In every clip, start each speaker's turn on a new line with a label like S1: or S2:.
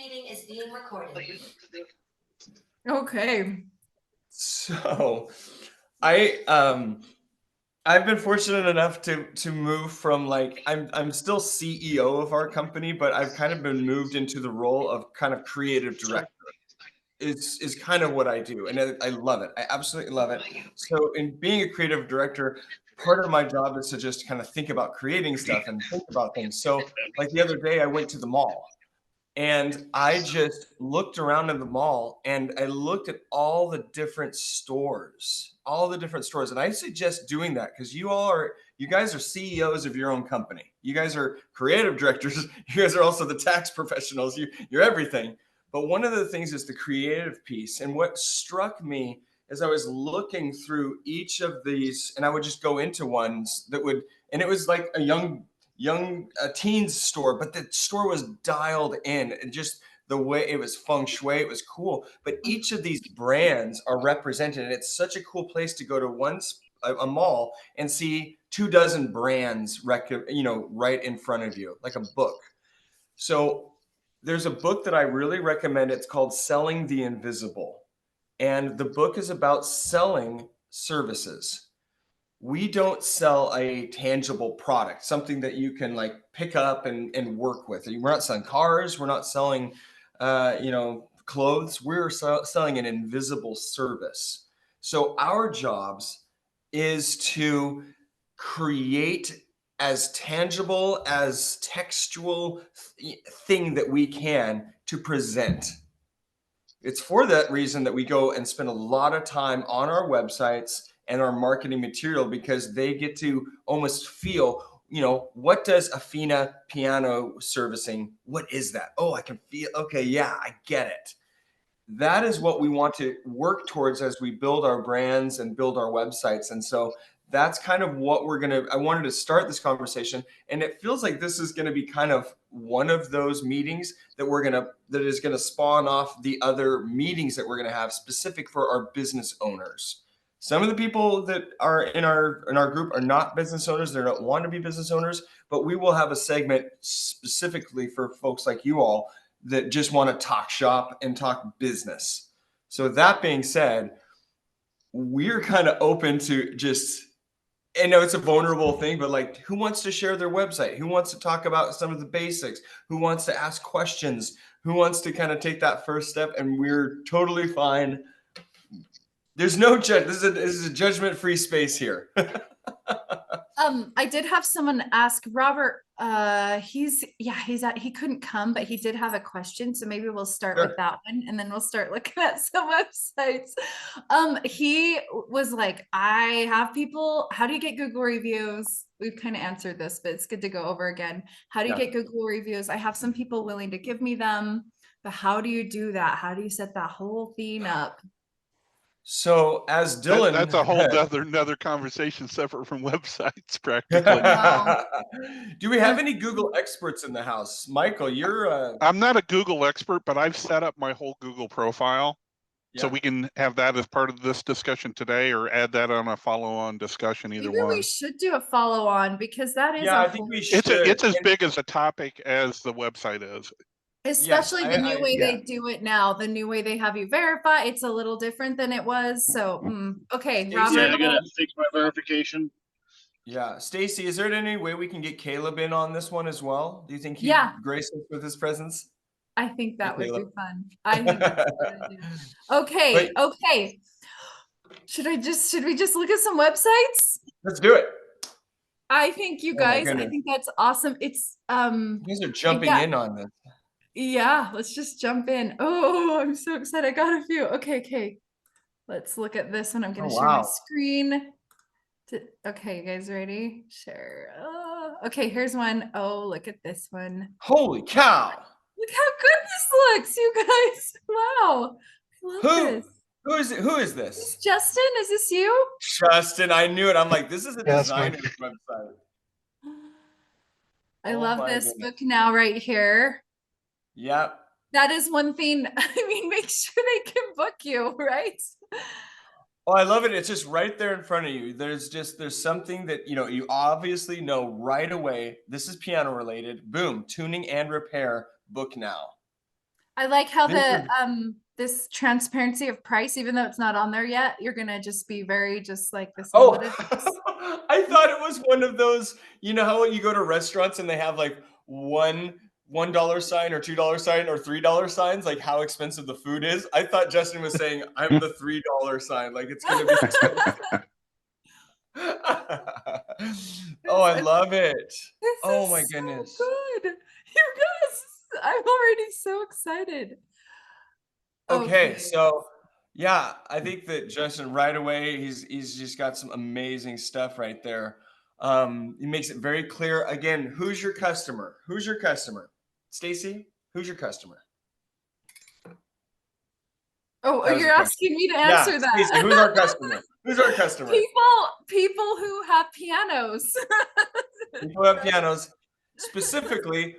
S1: meeting is being recorded.
S2: Okay.
S3: So I've been fortunate enough to move from like I'm still CEO of our company, but I've kind of been moved into the role of kind of creative director. Is kind of what I do, and I love it. I absolutely love it. So in being a creative director, part of my job is to just kind of think about creating stuff and think about things. So like the other day, I went to the mall. And I just looked around in the mall and I looked at all the different stores, all the different stores. And I suggest doing that because you guys are CEOs of your own company. You guys are creative directors. You guys are also the tax professionals. You're everything. But one of the things is the creative piece. And what struck me as I was looking through each of these, and I would just go into ones and it was like a young teens store, but the store was dialed in, and just the way it was feng shui, it was cool. But each of these brands are represented, and it's such a cool place to go to a mall and see 24 brands, right in front of you, like a book. So there's a book that I really recommend. It's called Selling the Invisible, and the book is about selling services. We don't sell a tangible product, something that you can like pick up and work with. We're not selling cars. We're not selling, clothes. We're selling an invisible service. So our jobs is to create as tangible as textual thing that we can to present. It's for that reason that we go and spend a lot of time on our websites and our marketing material, because they get to almost feel, what does Afina piano servicing, what is that? Oh, I can feel, okay, yeah, I get it. That is what we want to work towards as we build our brands and build our websites. And so that's kind of what I wanted to start this conversation. And it feels like this is going to be kind of one of those meetings that is going to spawn off the other meetings that we're going to have specific for our business owners. Some of the people that are in our group are not business owners. They don't want to be business owners, but we will have a segment specifically for folks like you all that just want to talk shop and talk business. So that being said, we're kind of open to just, I know it's a vulnerable thing, but like, who wants to share their website? Who wants to talk about some of the basics? Who wants to ask questions? Who wants to kind of take that first step? And we're totally fine. There's no judge. This is a judgment-free space here.
S2: I did have someone ask Robert. He couldn't come, but he did have a question. So maybe we'll start with that one, and then we'll start looking at some websites. He was like, I have people. How do you get Google reviews? We've kind of answered this, but it's good to go over again. How do you get Google reviews? I have some people willing to give me them, but how do you do that? How do you set that whole thing up?
S3: So as Dylan,
S4: that's a whole another conversation separate from websites, practically.
S3: Do we have any Google experts in the house? Michael, you're
S4: I'm not a Google expert, but I've set up my whole Google profile. So we can have that as part of this discussion today, or add that on a follow-on discussion, either one.
S2: Maybe we should do a follow-on, because that is
S3: I think we should.
S4: It's as big as a topic as the website is.
S2: Especially the new way they do it now, the new way they have you verify. It's a little different than it was. So, okay, Robert.
S5: Yeah, I gotta fix my verification.
S3: Yeah, Stacy, is there any way we can get Caleb in on this one as well? Do you think he'd grace us with his presence?
S2: I think that would be fun. I think that's a good idea. Okay, okay. Should we just look at some websites?
S3: Let's do it.
S2: I think you guys, I think that's awesome. It's
S3: you guys are jumping in on this.
S2: Yeah, let's just jump in. Oh, I'm so excited. I got a few. Okay. Let's look at this one. I'm going to share my screen. Okay, you guys ready? Share. Okay, here's one. Oh, look at this one.
S3: Holy cow.
S2: Look how good this looks, you guys. Wow. I love this.
S3: Who is this?
S2: Is Justin, is this you?
S3: Justin, I knew it. I'm like, this is a designer's website.
S2: I love this book now right here.
S3: Yep.
S2: That is one thing. I mean, make sure they can book you, right?
S3: Oh, I love it. It's just right there in front of you. There's something that, you obviously know right away. This is piano related. Boom. Tuning and repair. Book now.
S2: I like how
S3: These
S2: the
S3: are-
S2: this transparency of price, even though it's not on there yet, you're gonna just be very just like this is
S3: Oh,
S2: what it is.
S3: I thought it was one of those, you know how you go to restaurants and they have like $1 sign or $2 sign or $3 signs, like how expensive the food is. I thought Justin was saying I'm the $3 sign, like it's gonna be expensive. Oh, I love it.
S2: This
S3: Oh
S2: is
S3: my
S2: so
S3: goodness.
S2: good. You guys, I'm already so excited.
S3: Okay, so yeah, I think that Justin right away, he's just got some amazing stuff right there. He makes it very clear. Again, who's your customer? Who's your customer? Stacy, who's your customer?
S2: Oh,
S3: That was
S2: you're
S3: a question.
S2: asking me to
S3: Yeah,
S2: answer that.
S3: Stacy, who's our customer? Who's our customer?
S2: People who have pianos.
S3: People who have pianos, specifically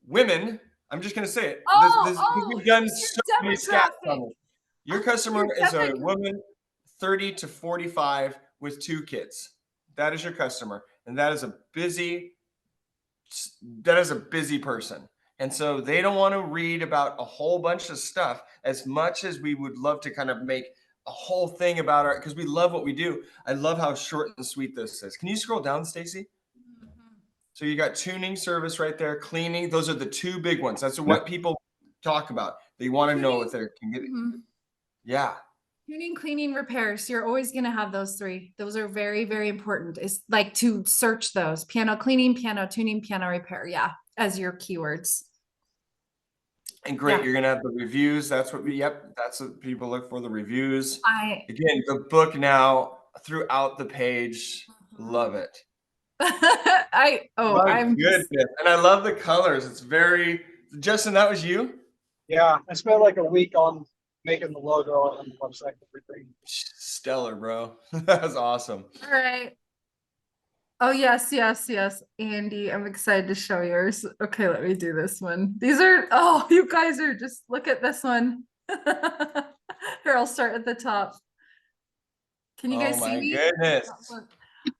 S3: women. I'm just gonna say it. Because we've done
S2: who's
S3: so
S2: your
S3: many scats on
S2: demographic?
S3: this. Your
S2: Oh,
S3: customer
S2: your
S3: is a
S2: demographic.
S3: woman 30 to 45 with 2 kids. That is your customer, and that is a busy person. And so they don't want to read about a whole bunch of stuff as much as we would love to kind of make a whole thing about our, because we love what we do. I love how short and sweet this is. Can you scroll down, Stacy? So you got tuning service right there, cleaning. Those are the 2 big ones. That's what people talk about. They want to know if they can get it. Yeah.
S2: Tuning, cleaning, repairs. You're always going to have those 3. Those are very, very important. It's like to search those: piano cleaning, piano tuning, piano repair. Yeah, as your keywords.
S3: And great,
S2: Yeah.
S3: you're gonna have the reviews. That's what that's what people look for, the reviews.
S2: Again,
S3: the book now throughout the page. Love it.
S2: My
S3: My goodness. And I love the colors. It's very Justin, that was you?
S5: Yeah, I spent like a week on making the logo and the website and everything.
S3: Stellar, bro. That was awesome.
S2: All right. Oh, yes, Andy, I'm excited to show yours. Okay, let me do this one. These are, oh, you guys are just, look at this one. Here, I'll start at the top. Can you guys see me?
S3: Goodness.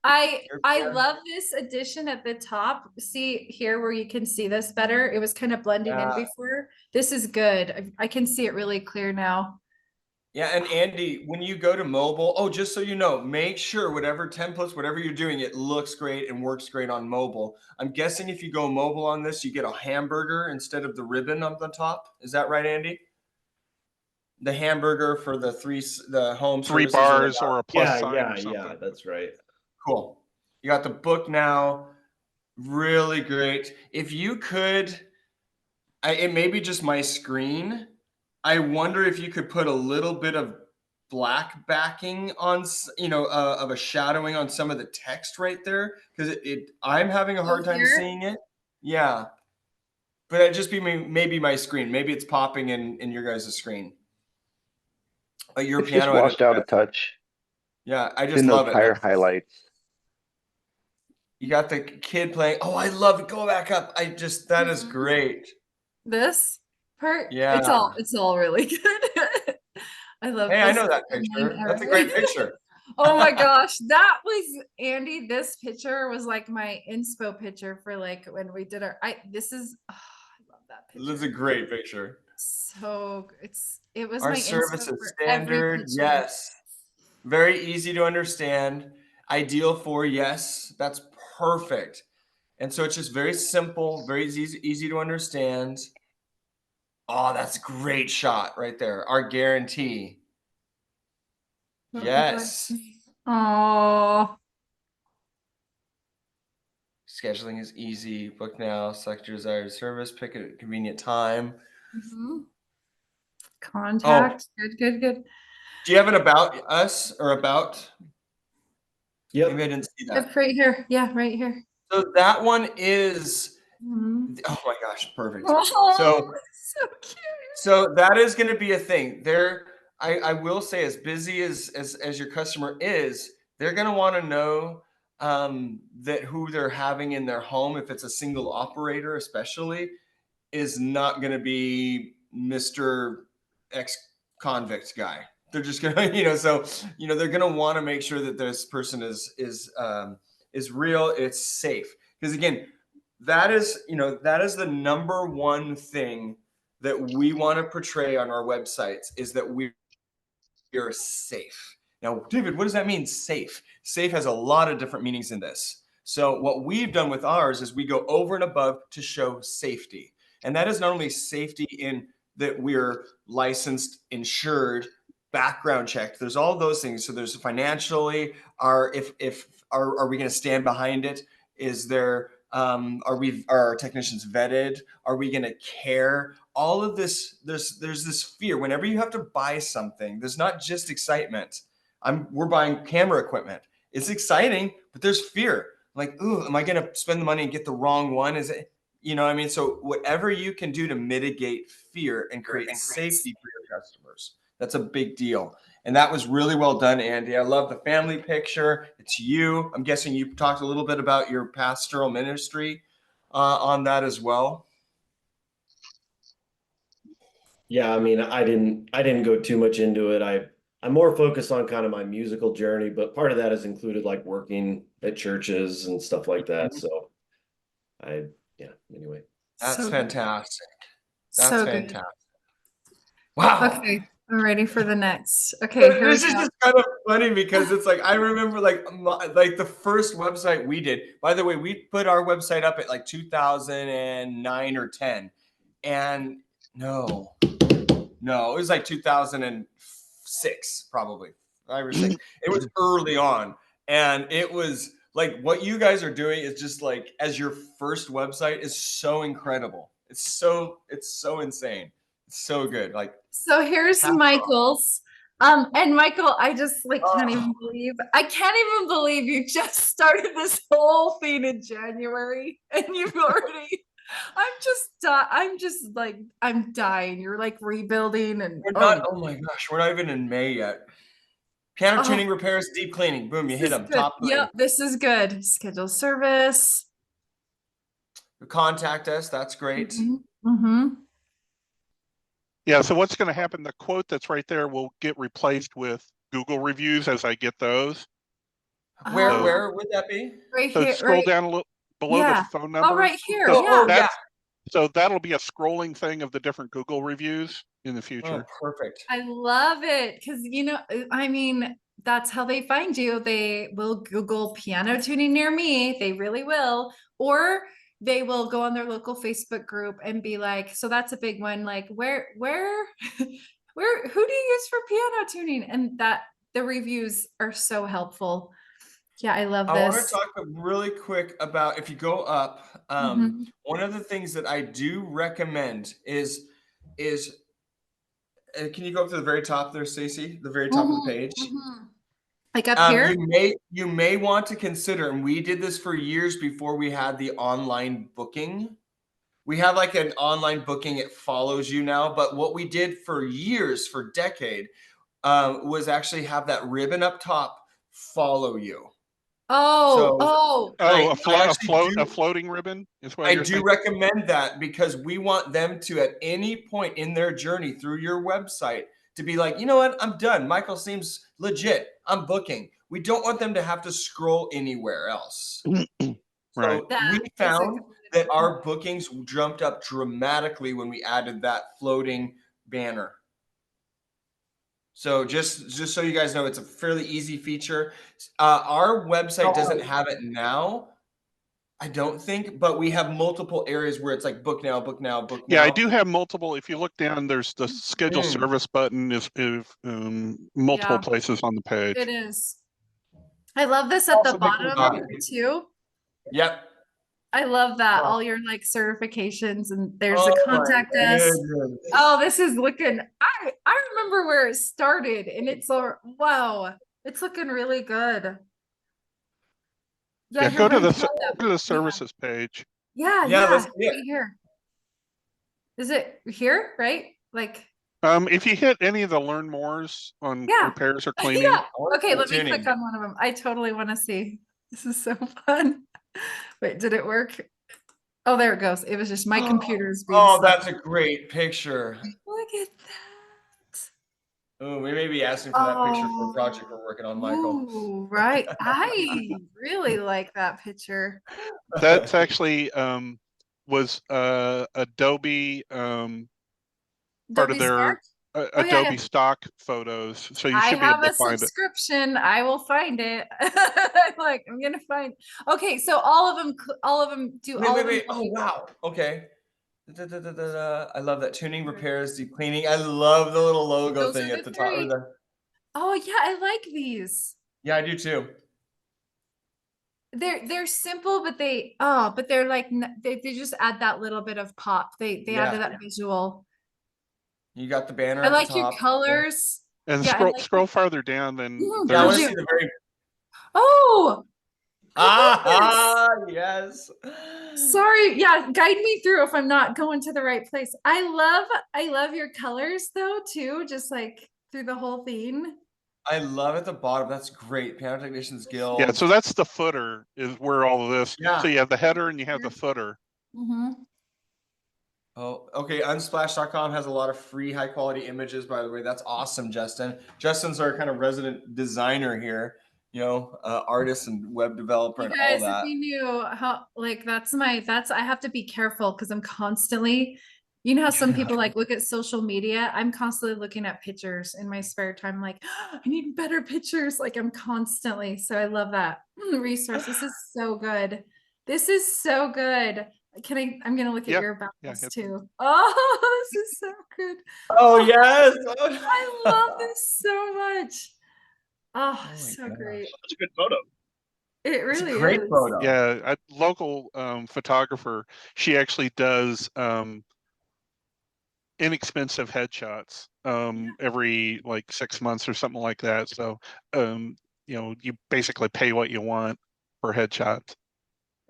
S2: I love this addition at the top. See here where you can see this better. It was kind of blending in before. This is good. I can see it really clear now.
S3: Yeah, and Andy, when you go to mobile, just so you know, make sure whatever templates, whatever you're doing, it looks great and works great on mobile. I'm guessing if you go mobile on this, you get a hamburger instead of the ribbon on the top. Is that right, Andy? The hamburger for the home
S4: 3
S3: services
S4: bars or a plus sign or something.
S1: Yeah, that's right.
S3: Cool. You got the book now. Really great. If you could, it may be just my screen. I wonder if you could put a little bit of black backing on, of a shadowing on some of the text right there, because I'm having a hard time seeing it. Yeah, but it'd just be maybe my screen. Maybe it's popping in your guys' screen. Your
S1: It's
S3: piano
S1: just washed out a
S3: edit.
S1: touch.
S3: Yeah, I
S1: It's
S3: just
S1: in
S3: love
S1: those
S3: it.
S1: higher highlights.
S3: You got the kid playing. Oh, I love it. Go back up. That is great.
S2: This part,
S3: Yeah.
S2: it's all really good. I love
S3: Hey,
S2: this.
S3: I know that picture. That's a great picture.
S2: Oh my gosh, that was Andy. This picture was like my inspo picture for like when we did I love that picture.
S3: This is a great picture.
S2: So it was
S3: Our
S2: my
S3: service
S2: inspo
S3: is
S2: for every
S3: standard.
S2: picture.
S3: Yes. Very easy to understand. Ideal for yes. That's perfect. And so it's just very simple, very easy to understand. Oh, that's a great shot right there. Our guarantee. Yes.
S2: Oh.
S3: Scheduling is easy. Book now. Select your desired service. Pick a convenient time.
S2: Contact. Good.
S3: Do you have an about us or about?
S1: Yep.
S3: Maybe I didn't see that.
S2: Yep, right here. Yeah, right here.
S3: So that one is. Oh my gosh, perfect. So
S2: cute.
S3: So that is going to be a thing. I will say, as busy as your customer is, they're going to want to know that who they're having in their home, if it's a single operator, especially, is not going to be Mr. ex-convict guy. They're just going to, they're going to want to make sure that this person is real. It's safe, because again, that is the number one thing that we want to portray on our websites is that we are safe. Now, David, what does that mean, safe? Safe has a lot of different meanings in this. So what we've done with ours is we go over and above to show safety. And that is not only safety in that we're licensed, insured, background checked. There's all those things. So there's financially, are we going to stand behind it? Is there are our technicians vetted? Are we going to care? All of this, there's this fear. Whenever you have to buy something, there's not just excitement. We're buying camera equipment. It's exciting, but there's fear. Like, ooh, am I going to spend the money and get the wrong one? Is it, you know what I mean? So whatever you can do to mitigate fear and create safety for your customers, that's a big deal. And that was really well done, Andy. I love the family picture. It's you. I'm guessing you talked a little bit about your pastoral ministry on that as well.
S1: Yeah, I mean, I didn't go too much into it. I'm more focused on kind of my musical journey, but part of that has included like working at churches and stuff like that. So anyway.
S3: That's
S2: So
S3: fantastic. That's
S2: so
S3: fantastic.
S2: Good.
S3: Wow.
S2: Okay, I'm ready for the next. Okay, here
S3: This
S2: we
S3: is
S2: go.
S3: just kind of funny because it's like I remember like the first website we did. By the way, we put our website up at like 2009 or 10, and no, it was like 2006 probably. 5 or 6. It was early on, and it was like what you guys are doing is just like as your first website is so incredible. It's so insane. It's so good. Like.
S2: So here's Michael's. And Michael, I just like can't even believe you just started this whole thing in January and you've already I'm dying. You're like rebuilding and
S3: We're not, oh my gosh, we're not even in May yet. Piano tuning, repairs, deep cleaning. Boom, you hit them. Top 3.
S2: Yep, this is good. Schedule service.
S3: Contact us. That's great.
S4: Yeah, so what's going to happen, the quote that's right there will get replaced with Google reviews as I get those.
S3: Where would that be?
S2: Right
S4: So
S2: here.
S4: scroll down a little below the phone number.
S2: Oh, right here.
S3: So,
S2: yeah.
S4: So that'll be a scrolling thing of the different Google reviews in the future.
S3: Oh, perfect.
S2: I love it because, I mean, that's how they find you. They will Google piano tuning near me. They really will. Or they will go on their local Facebook group and be like, so that's a big one. Like who do you use for piano tuning? And that the reviews are so helpful. Yeah, I love this.
S3: I want to talk really quick about if you go up, one of the things that I do recommend is can you go up to the very top there, Stacey? The very top of the page.
S2: Like up here?
S3: You may want to consider, and we did this for years before we had the online booking. We have like an online booking, it follows you now. But what we did for years, for decade, was actually have that ribbon up top follow you.
S4: A floating ribbon is what
S3: I do recommend that because we want them to at any point in their journey through your website to be like, you know what, I'm done. Michael seems legit. I'm booking. We don't want them to have to scroll anywhere else.
S4: Right.
S3: So we found that our bookings jumped up dramatically when we added that floating banner. So just so you guys know, it's a fairly easy feature. Our website doesn't have it now, I don't think, but we have multiple areas where it's like book now, book now, book now.
S4: Yeah, I do have multiple. If you look down, there's the schedule service button is multiple places on the page.
S2: It is. I love this at the bottom too.
S3: Yep.
S2: I love that. All your like certifications and there's a contact us. Oh, this is looking, I remember where it started and it's wow, it's looking really good.
S4: Yeah, go to the services page.
S2: Yeah, right here. Is it here, right? Like
S4: if you hit any of the learn mores on repairs or cleaning.
S2: Okay, let me click on one of them. I totally want to see. This is so fun. Wait, did it work? Oh, there it goes. It was just my computer's being slow.
S3: That's a great picture.
S2: Look at that.
S3: Oh, we may be asking for that picture for a project we're working on, Michael.
S2: Ooh, right. I really like that picture.
S4: That's actually was Adobe part of
S2: Adobe Spark?
S4: their
S2: Oh, yeah,
S4: Adobe
S2: yeah.
S4: stock photos. So you
S2: I
S4: should be
S2: have
S4: able to
S2: a
S4: find it.
S2: subscription. I will find it. Like, I'm gonna find. Okay, so all of them do all of them.
S3: Wait. Oh, wow. Okay. I love that. Tuning, repairs, deep cleaning. I love the little logo
S2: Those
S3: thing
S2: are
S3: at
S2: the
S3: the top. Or
S2: three. Oh yeah, I like these.
S3: yeah, I do too.
S2: They're simple, but they're like they just add that little bit of pop. They add to
S3: Yeah.
S2: that visual.
S3: You got the banner
S2: I
S3: at the
S2: like your
S3: top.
S2: colors.
S4: And
S2: Yeah, I like
S4: scroll farther down, then
S2: Mhm,
S3: Yeah, I want to
S4: there's
S3: see the very.
S2: Oh,
S3: Ah, yes.
S2: sorry. Yeah, guide me through if I'm not going to the right place. I love your colors though too, just like through the whole theme.
S3: I love at the bottom. That's great. Piano Technicians Guild.
S4: yeah. So that's the footer is where all of this.
S3: Yeah.
S4: So you have the header and you have the footer.
S2: Mm-hmm.
S3: Oh, okay. Unsplash.com has a lot of free high quality images, by the way. That's awesome, Justin. Justin's our kind of resident designer here, artist and web developer
S2: You
S3: and all
S2: guys, if
S3: that.
S2: you knew how, like, I have to be careful because I'm constantly, you know how some people like look at social media? I'm constantly looking at pictures in my spare time. I'm like, I need better pictures. Like I'm constantly. So I love that resource. This is so good. This is so good. I'm going to look at
S4: Yep.
S2: your about
S4: Yeah,
S2: this
S4: yep.
S2: too. Oh, this is so good.
S3: Oh, yes.
S2: I love this so much. Oh,
S3: my
S2: so
S3: gosh.
S2: great.
S5: That's a good photo.
S2: It
S3: It's a
S2: really
S3: great
S2: is.
S3: photo.
S4: Yeah, a local photographer. She actually does inexpensive headshots every like 6 months or something like that. So you basically pay what you want for headshots.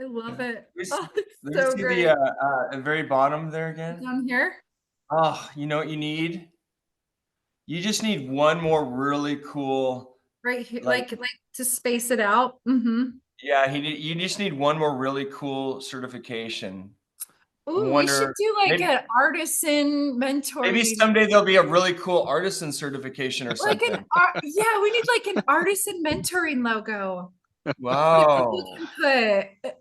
S2: I love it.
S3: Let
S2: Oh,
S3: me
S2: it's so
S3: see
S2: great.
S3: the very bottom there again.
S2: Down here,
S3: Oh, you know what you need? You just need one more really cool.
S2: right here,
S3: Like-
S2: like to space it out. Mm-hmm.
S3: Yeah, you just need one more really cool certification.
S2: Ooh, we should
S3: Wonder
S2: do like
S3: maybe-
S2: an artisan mentoring.
S3: Maybe someday there'll be a really cool artisan certification or
S2: like
S3: something.
S2: yeah, we need like an artisan mentoring logo.
S3: Wow.
S2: You can put.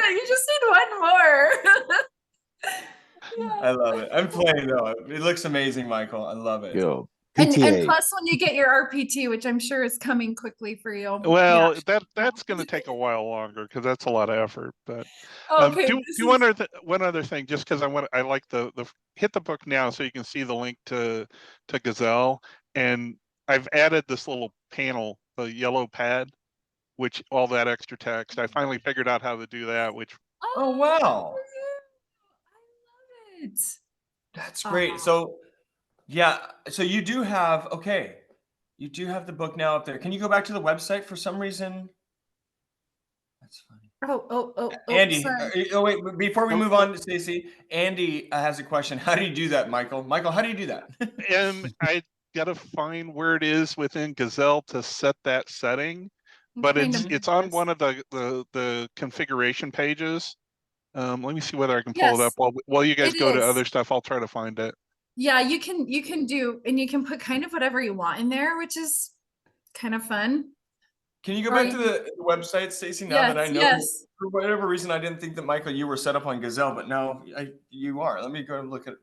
S2: You just need one more. Yeah.
S3: I love it. I'm playing though. It looks amazing, Michael. I love it.
S6: Yo,
S2: And
S6: PTA.
S2: plus when you get your RPT, which I'm sure is coming quickly for you.
S4: Well,
S2: Yeah.
S4: that's going to take a while longer because that's a lot of effort. But
S2: Okay.
S4: do one other thing, just because I like the hit the book now so you can see the link to Gazelle, and I've added this little panel, the yellow pad, which all that extra text. I finally figured out how to do that, which
S3: Oh, wow.
S2: I love it.
S3: That's great. So yeah, so you do have the book now up there. Can you go back to the website for some reason? That's funny.
S2: Oh,
S3: Andy,
S2: sorry.
S3: wait, before we move on, Stacey, Andy has a question. How do you do that, Michael? Michael, how do you do that?
S4: and I gotta find where it is within Gazelle to set that setting, but it's on one of the configuration pages. Let me see whether I can pull it up while you guys go to other stuff. I'll try to find it.
S2: Yeah, you can do, and you can put kind of whatever you want in there, which is kind of fun.
S3: Can you go back to the website, Stacey? Now that I know, for whatever reason, I didn't think that Michael, you were set up on Gazelle, but now you are. Let me go and look at.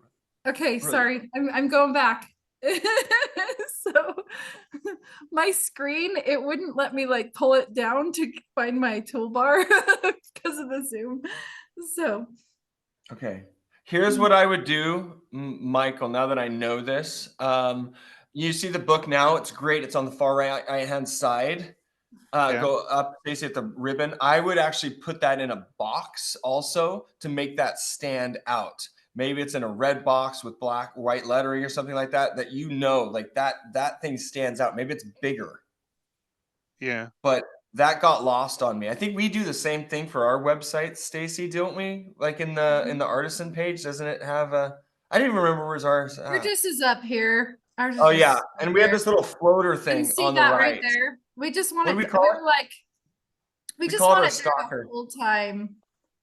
S2: Okay, sorry, I'm going back. So my screen, it wouldn't let me like pull it down to find my toolbar because of the Zoom. So
S3: okay, here's what I would do, Michael. Now that I know this, you see the book now. It's great. It's on the far right hand side. Go up, Stacey, at the ribbon. I would actually put that in a box also to make that stand out. Maybe it's in a red box with white lettering or something like that, like that thing stands out. Maybe it's bigger.
S4: Yeah.
S3: But that got lost on me. I think we do the same thing for our website, Stacey, don't we? Like in the Artisan page, doesn't it have I didn't even remember where's ours.
S2: Yours is up here. Ours is
S3: yeah, and we have this little floater thing on the right.
S2: There. We just want
S3: What
S2: it.
S3: do we call it?
S2: We just want it there the whole time.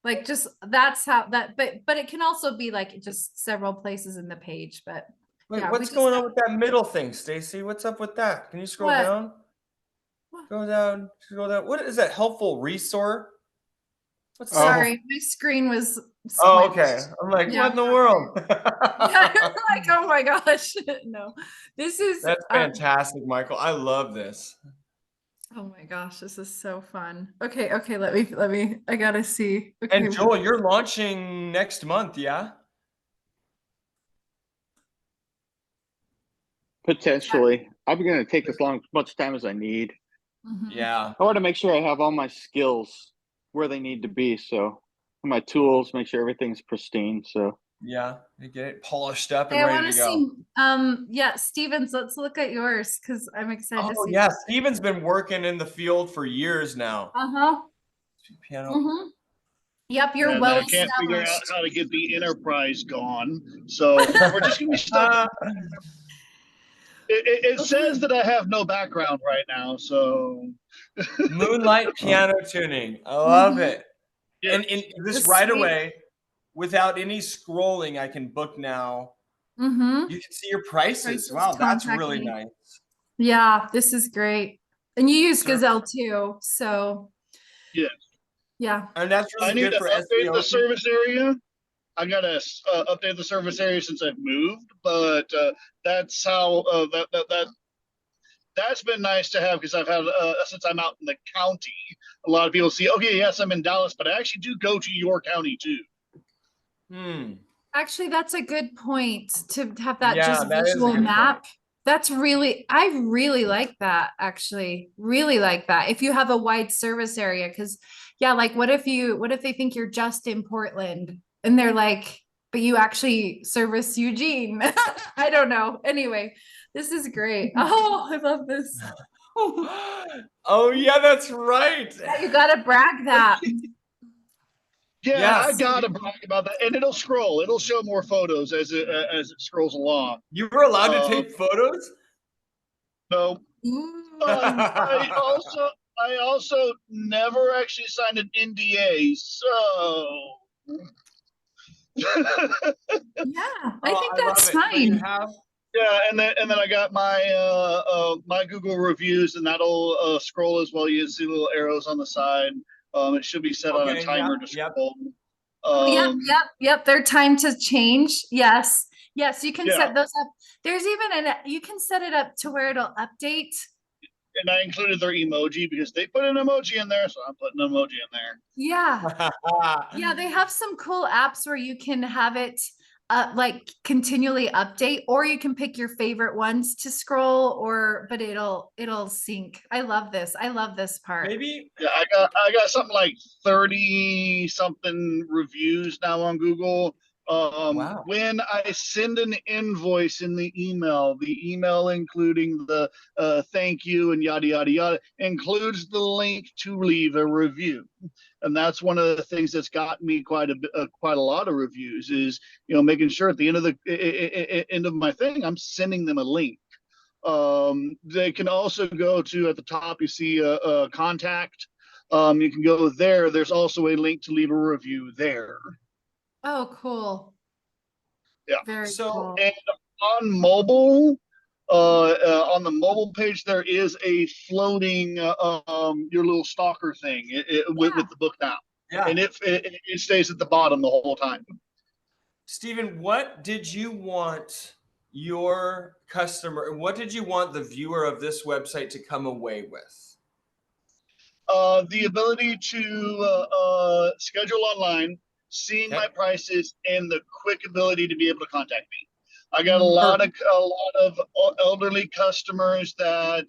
S2: Like just that's how that. But it can also be like just several places in the page. But
S3: wait,
S2: yeah,
S3: what's going on with that middle thing, Stacey? What's up with that? Can you scroll down? Go down. Scroll down. What is that? Helpful resource?
S2: Sorry, my screen was.
S3: Oh, okay. I'm like, what in the world?
S2: Yeah, like like, oh my gosh, no, this is,
S3: That's fantastic, Michael. I love this.
S2: oh my gosh, this is so fun. Okay, let me, I gotta see. Okay.
S3: And Joel, you're launching next month, yeah?
S6: Potentially. I'm going to take as much time as I need.
S2: Mhm.
S3: Yeah.
S6: I want to make sure I have all my skills where they need to be. So my tools, make sure everything's pristine. So
S3: Yeah. You get it polished up and
S2: Hey, I
S3: ready
S2: want
S3: to
S2: to
S3: go.
S2: see, yeah, Stevens, let's look at yours because I'm excited to
S3: Oh
S2: see.
S3: yeah, Steven's been working in the field for years now.
S2: Uh-huh.
S3: Piano.
S2: Mm-hmm. Yep, you're
S7: And
S2: well
S7: I can't figure out
S2: established.
S7: how to get the enterprise gone. So we're just gonna be stuck. It says that I have no background right now, so
S3: Moonlight piano tuning. I love
S2: Mhm.
S3: it.
S7: yeah.
S3: And this
S2: The
S3: right
S2: suite.
S3: away, without any scrolling, I can book now.
S2: Mm-hmm.
S3: You can see your prices.
S2: Prices,
S3: Wow, that's
S2: contact
S3: really
S2: me.
S3: nice.
S2: Yeah, this is great. And you use
S3: Sure.
S2: Gazelle too, so
S7: Yeah.
S2: yeah.
S3: And that's
S7: I
S3: really
S7: need
S3: good
S7: to
S3: for
S7: update the
S3: SEO.
S7: service area. I gotta update the service area since I've moved, but that's how that's been nice to have because I've had since I'm out in the county. A lot of people see, okay, yes, I'm in Dallas, but I actually do go to your county too.
S3: Hmm.
S2: Actually, that's a good point to have that
S3: Yeah,
S2: just
S3: that is a
S2: visual
S3: good
S2: map.
S3: point.
S2: That's really, I really like that actually. Really like that. If you have a wide service area, because yeah, like what if they think you're just in Portland and they're like, but you actually service Eugene? I don't know. Anyway, this is great. Oh, I love this.
S3: Oh yeah, that's right.
S2: Yeah, you gotta brag that.
S7: Yeah, I
S3: Yes.
S7: gotta brag about that, and it'll scroll. It'll show more photos as it scrolls along.
S3: You were allowed to take photos?
S7: No, I
S3: Yeah,
S7: also never actually signed an NDA, so
S2: Yeah, I
S3: Oh,
S2: think
S3: I
S2: that's
S3: love it. So you
S2: fine.
S3: have
S7: yeah, and then I got my my Google reviews, and that'll scroll as well. You see little arrows on the side. It should be set on a
S3: okay,
S7: timer to
S3: yep.
S7: scroll.
S2: Oh, yep. They're timed to change. Yes. Yes, you can
S7: Yeah,
S2: set those up. There's even you can set it up to where it'll update.
S7: and I included their emoji because they put an emoji in there, so I'm putting an emoji in there.
S2: Yeah. Yeah, they have some cool apps where you can have it like continually update, or you can pick your favorite ones to scroll, but it'll sync. I love this. I love this part.
S3: Maybe
S7: Yeah, I got something like 30 something reviews now on Google.
S3: wow.
S7: When I send an invoice in the email including the thank you and yada yada yada includes the link to leave a review. And that's one of the things that's gotten me quite a lot of reviews is making sure at the end of the end of my thing I'm sending them a link. They can also go to at the top, you see a contact. You can go there. There's also a link to leave a review there.
S2: Oh, cool.
S7: Yeah.
S2: Very
S3: So
S2: cool.
S7: And on the mobile page, there is a floating your little stalker thing with the book now,
S3: yeah.
S7: and it stays at the bottom the whole time.
S3: Stephen, what did you want your customer, what did you want the viewer of this website to come away with?
S7: The ability to schedule online, seeing my prices, and the quick ability to be able to contact me. I got a lot of elderly customers that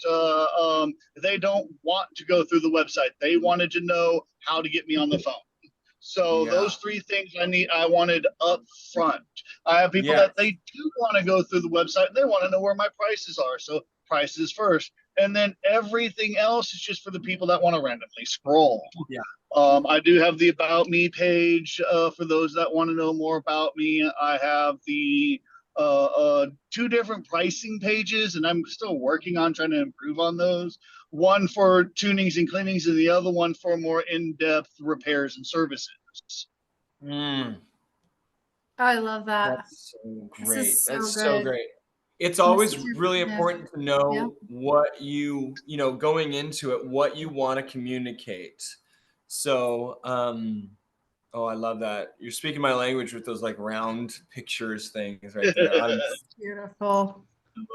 S7: they don't want to go through the website. They wanted to know how to get me on the phone. So those three things I wanted up front. I have people that they do want to go through the website. They want to know where my prices are. So prices first. And then everything else is just for the people that want to randomly scroll.
S3: Yeah.
S7: I do have the About Me page for those that want to know more about me. I have the two different pricing pages, and I'm still working on trying to improve on those. One for tunings and cleanings, and the other one for more in-depth repairs and services.
S2: I love that.
S3: That's so
S2: This
S3: great.
S2: is so
S3: That's
S2: good.
S3: so great. It's always
S2: Mr.
S3: really
S2: Yeah.
S3: important to know
S2: Yeah.
S3: what going into it, what you want to communicate. So, Oh, I love that. You're speaking my language with those like round pictures things right there. I
S2: Beautiful.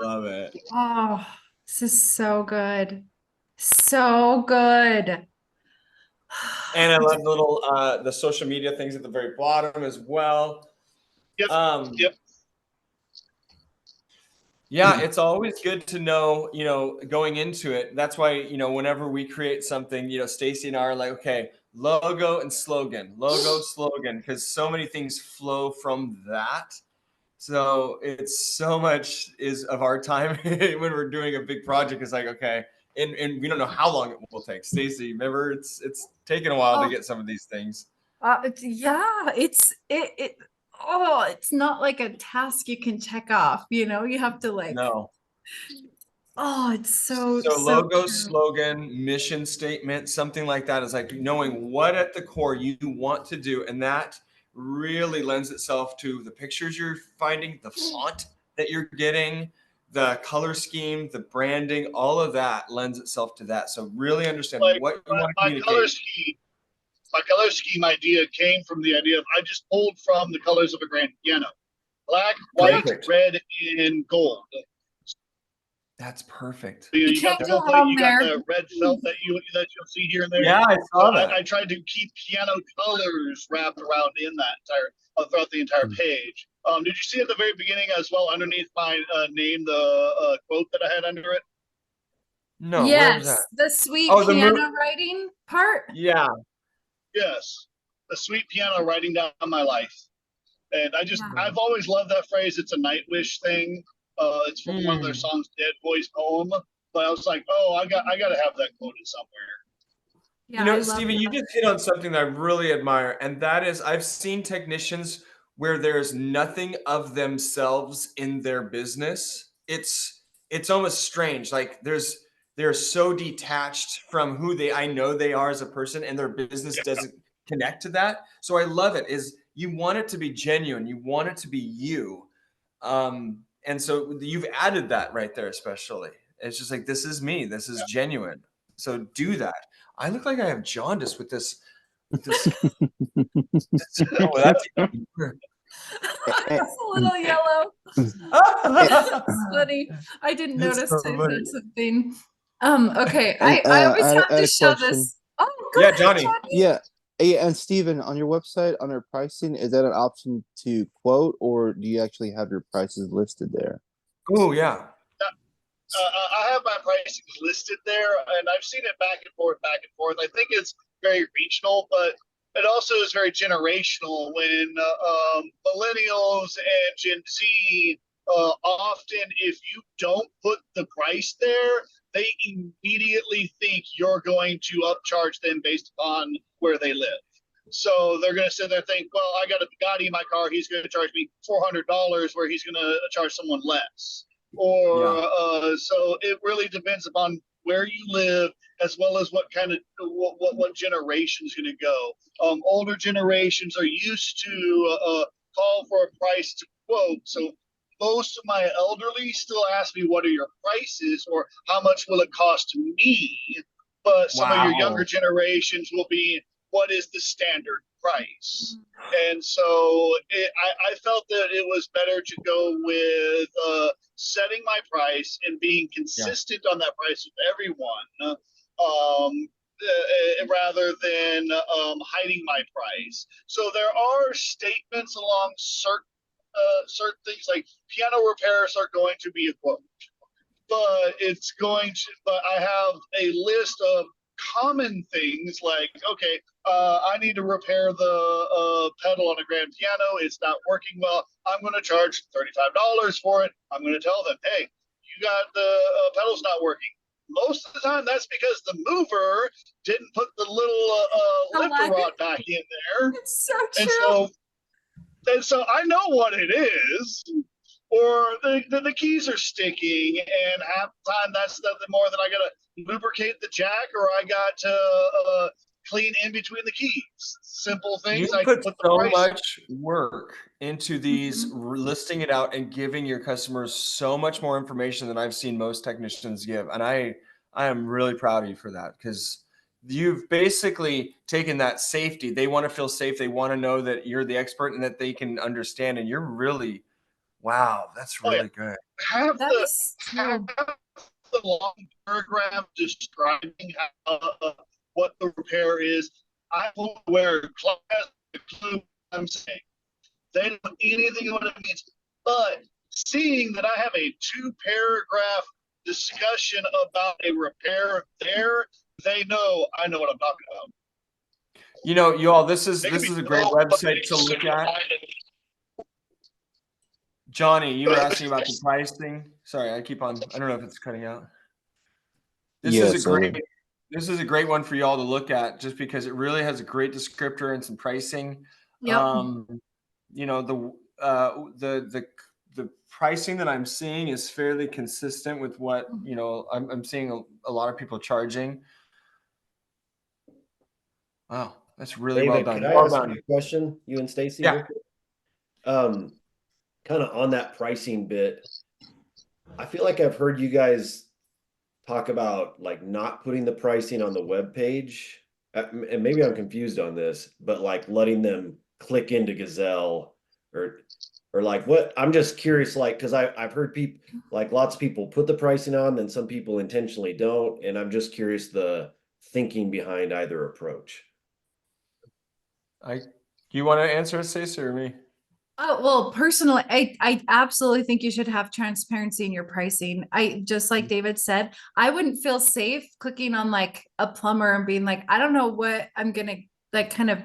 S3: love it.
S2: Oh, this is so good. So good.
S3: And I love the little the social media things at the very bottom as well.
S7: Yep.
S3: Um,
S7: Yep.
S3: Yeah, it's always good to know, going into it. That's why, whenever we create something, Stacy and I are like, okay, logo and slogan, because so many things flow from that. So it's so much is of our time when we're doing a big project. It's like, okay, and we don't know how long it will take. Stacy, remember, it's taken a while to get some of these things.
S2: Yeah, it's not like a task you can check off, you have to like,
S3: No.
S2: oh, it's so
S3: Logo,
S2: true.
S3: slogan, mission statement, something like that is like knowing what at the core you want to do. And that really lends itself to the pictures you're finding, the font that you're getting, the color scheme, the branding, all of that lends itself to that. So really understand
S7: Like
S3: what you want to
S7: my color
S3: communicate.
S7: scheme. My color scheme idea came from the idea of I just pulled from the colors of a grand piano: black, white,
S3: Perfect.
S7: red, and gold.
S3: That's perfect.
S7: You got
S2: can't
S7: the
S2: go
S7: gold plate,
S2: wrong
S7: you got
S2: there.
S7: the red felt that you'll see here and there.
S3: Yeah, I saw that.
S7: I tried to keep piano colors wrapped around in that throughout the entire page. Did you see at the very beginning as well, underneath my name, the quote that I had under it?
S3: No, where was
S2: Yes,
S3: that?
S2: the sweet
S3: Oh,
S2: piano writing part.
S3: Yeah.
S7: Yes, the sweet piano writing down my life. And
S2: Yeah.
S7: I've always loved that phrase. It's a Nightwish thing. It's from one of their songs, Dead Boys Poem. But I was like, oh, I got to have that quoted somewhere.
S2: Yeah, I love
S3: Stephen, you
S2: that.
S3: just hit on something that I really admire, and that is I've seen technicians where there's nothing of themselves in their business. It's almost strange. Like they're so detached from who I know they are as a person, and their business doesn't connect to that. So I love it. Is you want it to be genuine, you want it to be you, and so you've added that right there. Especially, it's just like this is me. This is genuine. So do that. I look like I have jaundice with this. Oh, that's even weird.
S2: It's a little yellow. That's funny. I didn't
S3: It's
S2: notice
S3: so
S2: I
S3: funny.
S2: said something. Okay.
S8: And,
S2: I always
S8: I
S2: have
S8: had
S2: to
S8: a
S2: show
S8: question.
S2: this. Oh, go
S3: Yeah,
S2: ahead,
S3: Johnny.
S8: Yeah. And Steven, on your website, under pricing, is that an option to quote, or do you actually have your prices listed there?
S3: Oh, yeah.
S7: I have my pricing listed there, and I've seen it back and forth, back and forth. I think it's very regional, but it also is very generational when millennials and Gen Z often, if you don't put the price there, they immediately think you're going to upcharge them based upon where they live. So they're going to sit there and think, well, I got a Bugatti in my car. He's going to charge me $400 where he's going to charge someone less. So it really depends upon where you live, as well as what kind of what generation is going to go. Older generations are used to call for a price to quote. So most of my elderly still ask me, what are your prices, or how much will it cost me? But some of your younger generations will be, what is the standard price? And so I felt that it was better to go with setting my price and being consistent on that price with everyone, rather than hiding my price. So there are statements along certain things, like piano repairs are going to be a quote, but I have a list of common things like, okay, I need to repair the pedal on a grand piano. It's not working well. I'm going to charge $35 for it. I'm going to tell them, hey, you got the pedal's not working. Most of the time, that's because the mover didn't put the little lifter rod back in there.
S2: It's so true.
S7: And so I know what it is. Or the keys are sticking, and half the time that's nothing more than I got to lubricate the jack, or I got to clean in between the keys. Simple things.
S3: You
S7: I
S3: put
S7: put the
S3: so
S7: price.
S3: much work into these, listing it out and giving your customers so much more information than I've seen most technicians give. And I am really proud of you for that, because you've basically taken that safety. They want to feel safe. They want to know that you're the expert and that they can understand. And you're really, wow, that's
S7: Oh, yeah.
S3: really good.
S7: Have
S2: That
S7: the
S2: is
S7: have the long paragraph describing what the repair is. I'm aware class the clue I'm saying. They don't know anything what it means. But seeing that I have a 2-paragraph discussion about a repair there, they know I know what I'm talking about.
S3: You know, you all, this is
S7: They can
S3: a
S7: be
S3: great website to look at. Johnny, you were asking about the pricing. Sorry, I don't know if it's cutting out. This is a great one for y'all to look at just because it really has a great descriptor and some pricing.
S2: Yep.
S3: You know, the pricing that I'm seeing is fairly consistent with what, you know, I'm seeing a lot of people charging. Wow, that's really
S1: David,
S3: well done.
S1: could I
S3: Well
S1: ask
S3: done.
S1: you a question, you and Stacy?
S3: Yeah.
S1: Kind of on that pricing bit, I feel like I've heard you guys talk about like not putting the pricing on the web page, and maybe I'm confused on this, but like letting them click into Gazelle or like what? I'm just curious, like because I've heard people like lots of people put the pricing on, then some people intentionally don't, and I'm just curious the thinking behind either approach.
S3: Do you want to answer it, Stacey, or me?
S2: Oh, well, personally, I absolutely think you should have transparency in your pricing. I just like David said, I wouldn't feel safe clicking on like a plumber and being like, I don't know what I'm gonna like kind of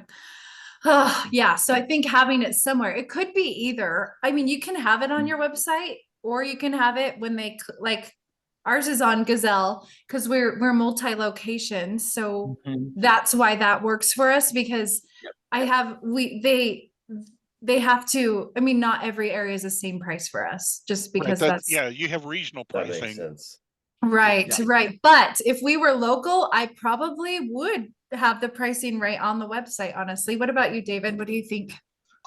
S2: yeah. So I think having it somewhere, it could be either. I mean, you can have it on your website or you can have it when they like ours is on Gazelle because we're multi-location. So that's why that works for us because I have they have to, I mean, not every area is the same price for us, just because that's
S4: yeah, you have regional
S1: That makes
S4: pricing.
S1: sense.
S2: right, right. But if we were local, I probably would have the pricing right on the website, honestly. What about you, David? What do you think?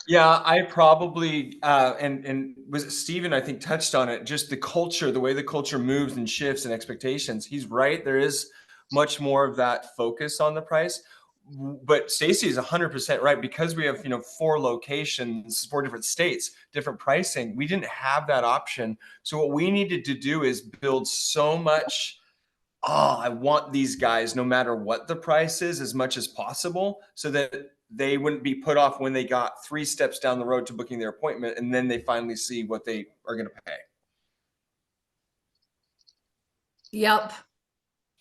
S3: Yeah, I probably and was it Steven, I think, touched on it, just the culture, the way the culture moves and shifts and expectations. He's right. There is much more of that focus on the price. But Stacy is 100% right because we have, you know, 4 locations, 4 different states, different pricing. We didn't have that option. So what we needed to do is build so much, I want these guys no matter what the price is as much as possible so that they wouldn't be put off when they got 3 steps down the road to booking their appointment and then they finally see what they are going to pay.
S2: Yep.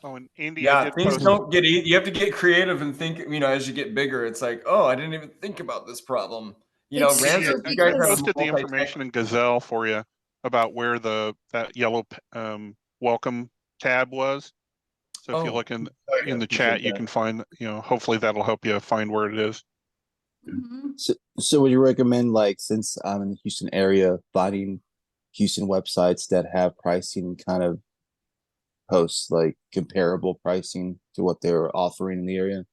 S4: Oh, and Andy, I
S3: Yeah,
S4: did
S3: things
S4: post.
S3: don't get easy. You have to get creative and think, you know, as you get bigger, it's like, oh, I didn't even think about this problem. You know,
S2: It's
S3: Ramsey,
S2: true
S3: you guys have
S4: Posted the
S3: multi-tech.
S4: information in Gazelle for you about where that yellow welcome tab was. So if you look in the chat, you can find, you know, hopefully that'll help you find where it is.
S2: Mhm.
S8: So would you recommend, like, since I'm in the Houston area, finding Houston websites that have pricing kind of posts like comparable pricing to what they're offering in the area?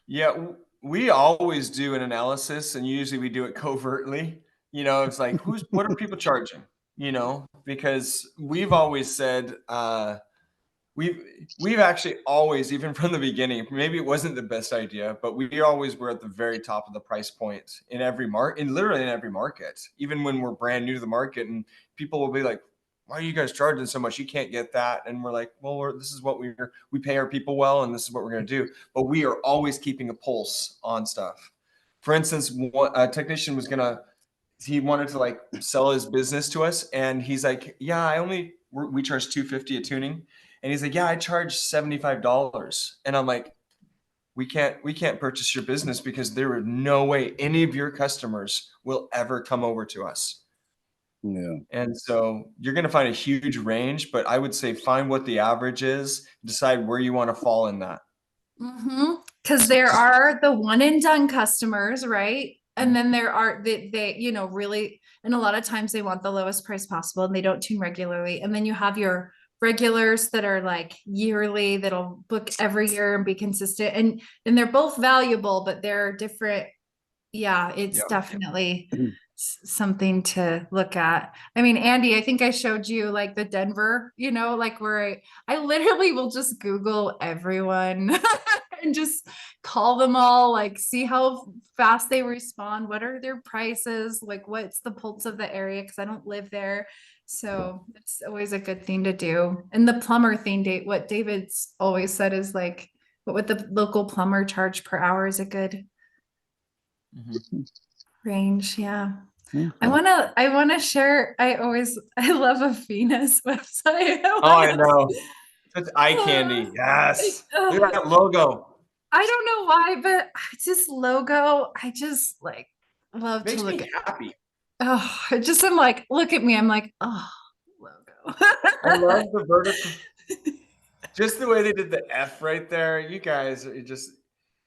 S3: Yeah, we always do an analysis, and usually we do it covertly. You know, it's like, what are people charging? You know, because we've always said, we've actually always, even from the beginning, maybe it wasn't the best idea, but we always were at the very top of the price point in every market, literally in every market, even when we're brand new to the market, and people will be like, why are you guys charging so much? You can't get that. And we're like, well, this is what we pay our people well, and this is what we're going to do. But we are always keeping a pulse on stuff. For instance, a technician he wanted to like sell his business to us, and he's like, yeah, we charge $250 a tuning. And he's like, yeah, I charge $75. And I'm like, we can't purchase your business because there is no way any of your customers will ever come over to us.
S8: Yeah.
S3: And so you're going to find a huge range, but I would say find what the average is, decide where you want to fall in that.
S2: Because there are the one and done customers, right? And then there are they, you know, really, and a lot of times they want the lowest price possible and they don't tune regularly. And then you have your regulars that are like yearly, that'll book every year and be consistent. And they're both valuable, but they're different. Yeah, it's definitely something to look at. I mean, Andy, I think I showed you like the Denver, like where I literally will just Google everyone and just call them all, like see how fast they respond, what are their prices, like what's the pulse of the area, because I don't live there. So it's always a good thing to do. And the plumber thing, what David's always said is like, what would the local plumber charge per hour is a good range. Yeah. I want to share. I love Afina's website.
S3: I know. It's eye candy. Yes. Look at that logo.
S2: I don't know why, but this logo, I just like love
S3: Makes
S2: to look
S3: me
S2: at.
S3: happy.
S2: Oh, I'm like, look at me. I'm like, oh, logo.
S3: I love the vertical. Just the way they did the F right there. You guys are just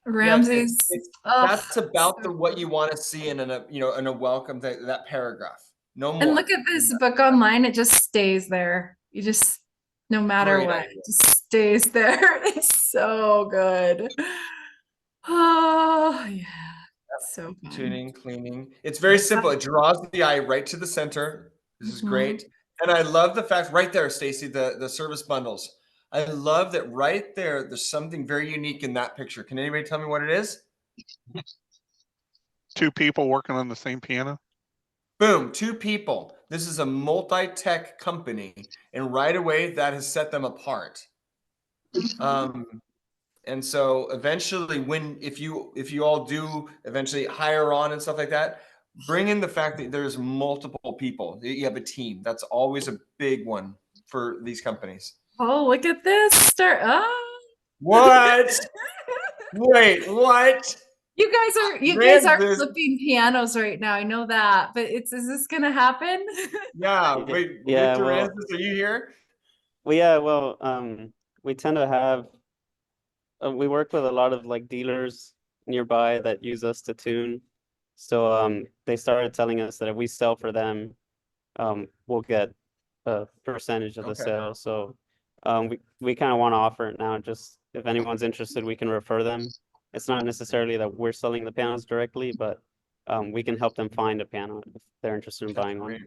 S2: Ramsey's.
S3: That's about what you want to see in a welcome that paragraph. No more.
S2: And look at this book online. It just stays there. You just, no matter
S3: Great
S2: what,
S3: idea.
S2: it just stays there. It's so good. Oh yeah. So fun.
S3: Tuning, cleaning. It's very simple. It draws the eye right to the center. This is great. And I love the fact right there, Stacy, the service bundles. I love that right there. There's something very unique in that picture. Can anybody tell me what it is?
S4: 2 people working on the same piano.
S3: Boom, 2 people. This is a multi-tech company, and right away that has set them apart. And so eventually, if you all do eventually hire on and stuff like that, bring in the fact that there's multiple people. You have a team. That's always a big one for these companies.
S2: Oh, look at this.
S3: What? Wait, what?
S2: You guys are flipping pianos right now. I know that, but is this gonna happen?
S3: Yeah. Wait,
S9: yeah.
S3: Victor
S9: Well,
S3: Rancis, are you here?
S9: Well, yeah. Well, we tend to have. We work with a lot of like dealers nearby that use us to tune. So they started telling us that if we sell for them, we'll get a percentage of the sale. So we kind of want to offer it now. Just if anyone's interested, we can refer them. It's not necessarily that we're selling the pianos directly, but we can help them find a piano if they're interested in buying one.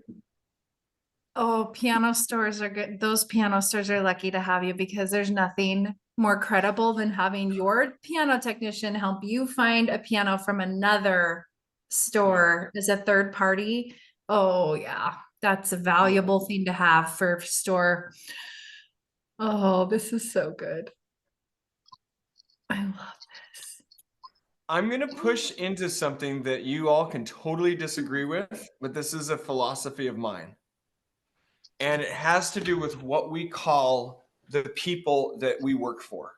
S2: Oh, piano stores are good. Those piano stores are lucky to have you, because there's nothing more credible than having your piano technician help you find a piano from another store as a third party. Oh yeah, that's a valuable thing to have for store. Oh, this is so good. I love this.
S3: I'm going to push into something that you all can totally disagree with, but this is a philosophy of mine. And it has to do with what we call the people that we work for.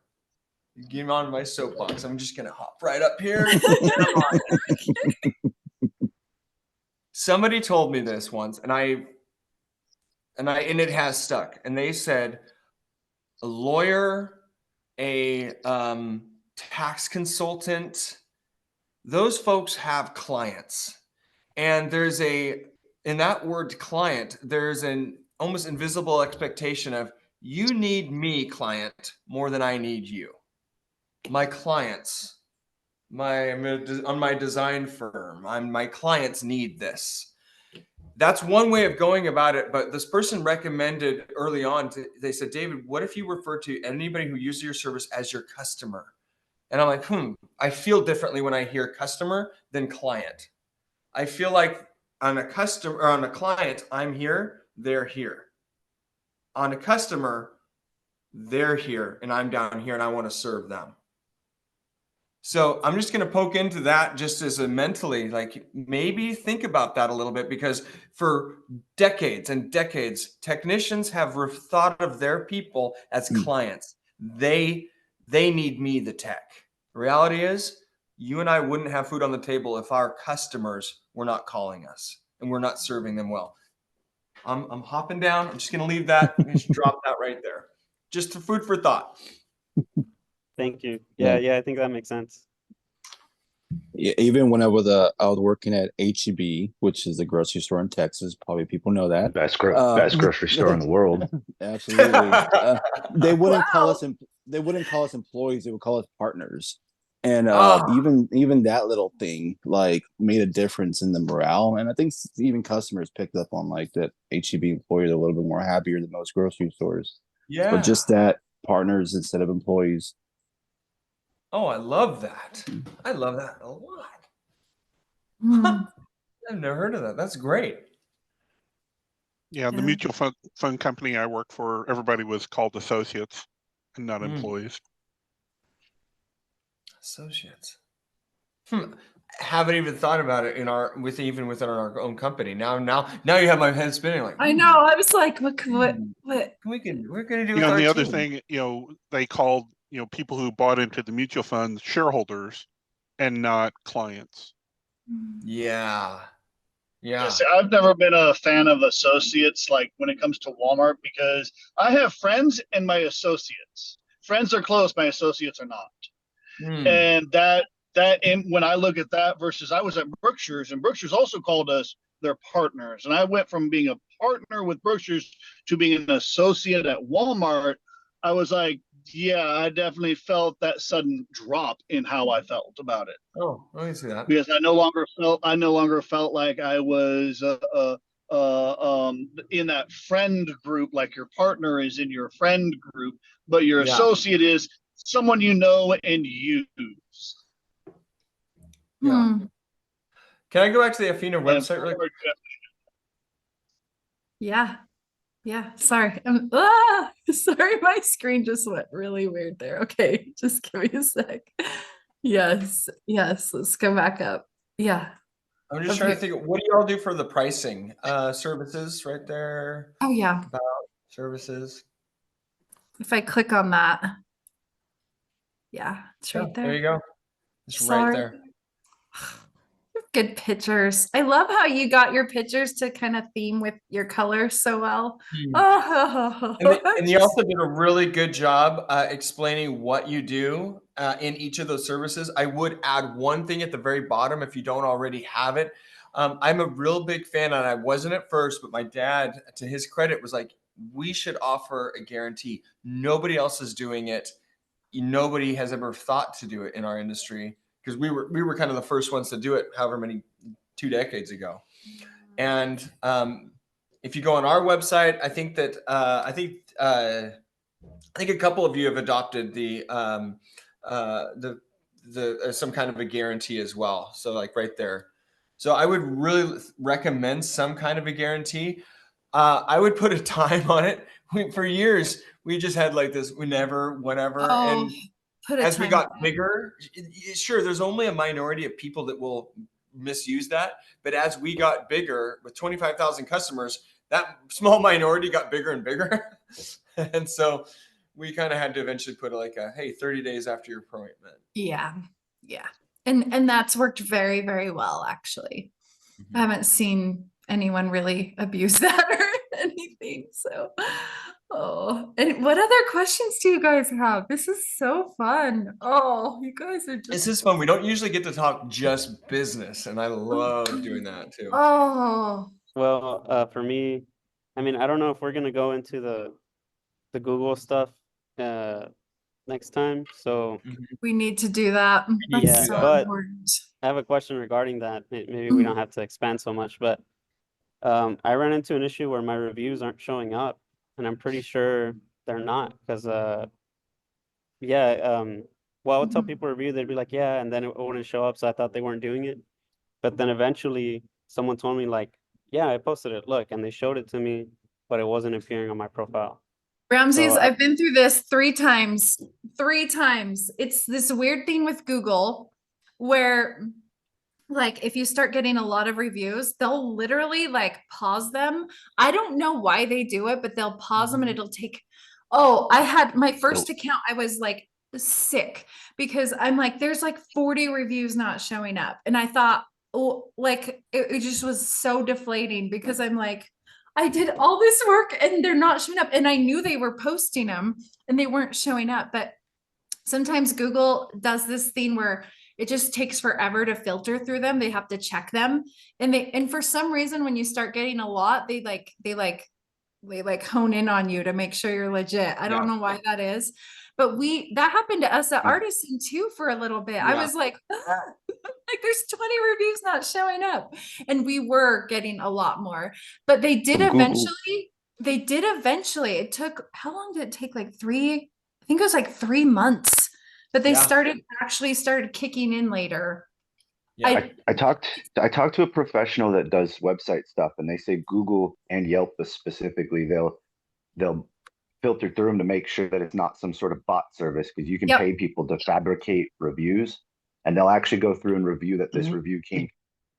S3: Get on my soapbox. I'm just going to hop right up here. Somebody told me this once, and it has stuck. And they said, a lawyer, a tax consultant, those folks have clients. And in that word client, there's an almost invisible expectation of, you need me, client, more than I need you. My clients, on my design firm, my clients need this. That's one way of going about it. But this person recommended early on, they said, David, what if you refer to anybody who uses your service as your customer? And I'm like, I feel differently when I hear customer than client. I feel like on a customer or on a client, I'm here, they're here. On a customer, they're here and I'm down here and I want to serve them. So I'm just going to poke into that just as a mentally, like maybe think about that a little bit, because for decades and decades, technicians have thought of their people as clients. They need me, the tech. The reality is, you and I wouldn't have food on the table if our customers were not calling us and we're not serving them well. I'm hopping down. I'm just going to leave that. Just drop that right there. Just food for thought.
S9: Thank you. Yeah, I think that makes sense.
S8: Yeah, even when I was working at HEB, which is a grocery store in Texas, probably people know that.
S10: Best grocery store in the world.
S8: Absolutely. They wouldn't call us employees, they would call us partners. And
S3: Oh,
S8: even that little thing like made a difference in the morale. And I think even customers picked up on like that HEB employees are a little bit more happier than most grocery stores. But
S3: yeah.
S8: just that partners instead of employees.
S3: Oh, I love that. I love that a lot.
S2: Hmm.
S3: I've never heard of that. That's great.
S4: Yeah, the
S2: Yeah.
S4: mutual fund company I work for, everybody was called associates and not employees.
S3: Associates. Haven't even thought about it even within our own company. Now you have my head spinning. Like,
S2: I know. I was like, what?
S3: we're gonna do
S4: You
S3: with
S4: know, and
S3: our
S4: the other
S3: team.
S4: thing, they called, people who bought into the mutual funds shareholders and not clients.
S3: Yeah. Yeah.
S7: See, I've never been a fan of associates like when it comes to Walmart because I have friends and my associates. Friends are close, my associates are not. And when I look at that versus I was at Brookshire's and Brookshire's also called us their partners. And I went from being a partner with Brookshire's to being an associate at Walmart. I was like, yeah, I definitely felt that sudden drop in how I felt about it.
S3: Oh, I can see that.
S7: Because I no longer felt like I was in that friend group, like your partner is in your friend group, but your associate is someone you know and use.
S3: Yeah. Can I go back to the Athena website really quick?
S2: Yeah. Yeah. Sorry. Sorry. My screen just went really weird there. Okay. Just give me a sec. Yes. Yes. Let's go back up. Yeah.
S3: I'm just trying to think, what do you all do for the pricing? Services right there.
S2: Oh, yeah.
S3: About services.
S2: If I click on that. Yeah. It's right there.
S3: There you go. It's right there.
S2: Good pictures. I love how you got your pictures to kind of theme with your colors so well. Oh,
S3: and you also did a really good job explaining what you do in each of those services. I would add one thing at the very bottom if you don't already have it. I'm a real big fan, and I wasn't at first, but my dad, to his credit, was like, we should offer a guarantee. Nobody else is doing it. Nobody has ever thought to do it in our industry because we were kind of the first ones to do it, however many 2 decades ago. And if you go on our website, I think that I think a couple of you have adopted the some kind of a guarantee as well. So like right there. So I would really recommend some kind of a guarantee. I would put a time on it. For years, we just had like this whenever, whenever. And as we got bigger, sure, there's only a minority of people that will misuse that. But as we got bigger with 25,000 customers, that small minority got bigger and bigger. And so we kind of had to eventually put like hey, 30 days after your appointment.
S2: Yeah. Yeah. And that's worked very, very well, actually. I haven't seen anyone really abuse that or anything. So, and what other questions do you guys have? This is so fun. Oh, you guys are just.
S3: This is fun. We don't usually get to talk just business, and I love doing that too.
S2: Oh.
S9: Well, for me, I mean, I don't know if we're gonna go into the Google stuff next time. So
S2: we need to do that.
S9: That's so important. I have a question regarding that. Maybe we don't have to expand so much, but I ran into an issue where my reviews aren't showing up, and I'm pretty sure they're not because well, I would tell people review, they'd be like, yeah, and then it wouldn't show up, so I thought they weren't doing it. But then eventually someone told me like, yeah, I posted it, look, and they showed it to me, but it wasn't appearing on my profile.
S2: Ramses, I've been through this 3 times. 3 times. It's this weird thing with Google where like if you start getting a lot of reviews, they'll literally like pause them. I don't know why they do it, but they'll pause them and it'll take, I had my first account, I was like sick because I'm like, there's like 40 reviews not showing up. And I thought, like it just was so deflating because I'm like, I did all this work and they're not showing up. And I knew they were posting them and they weren't showing up. But sometimes Google does this thing where it just takes forever to filter through them. They have to check them. And for some reason, when you start getting a lot, they hone in on you to make sure you're legit. I don't know why that is. but that happened to us at
S8: Yeah.
S2: Artisan too for a little bit. I
S3: Yeah.
S2: was like, like there's 20 reviews not showing up, and we were getting a lot more, but they did
S8: Google-
S2: eventually. It took, how long did it take? Like I think it was like 3 months, but they started kicking in later.
S3: Yeah.
S10: I talked to a professional that does website stuff, and they say Google and Yelp specifically, they'll filter through them to make sure that it's not some sort of bot service, because you can pay people to fabricate reviews, and they'll actually go through and review that this review came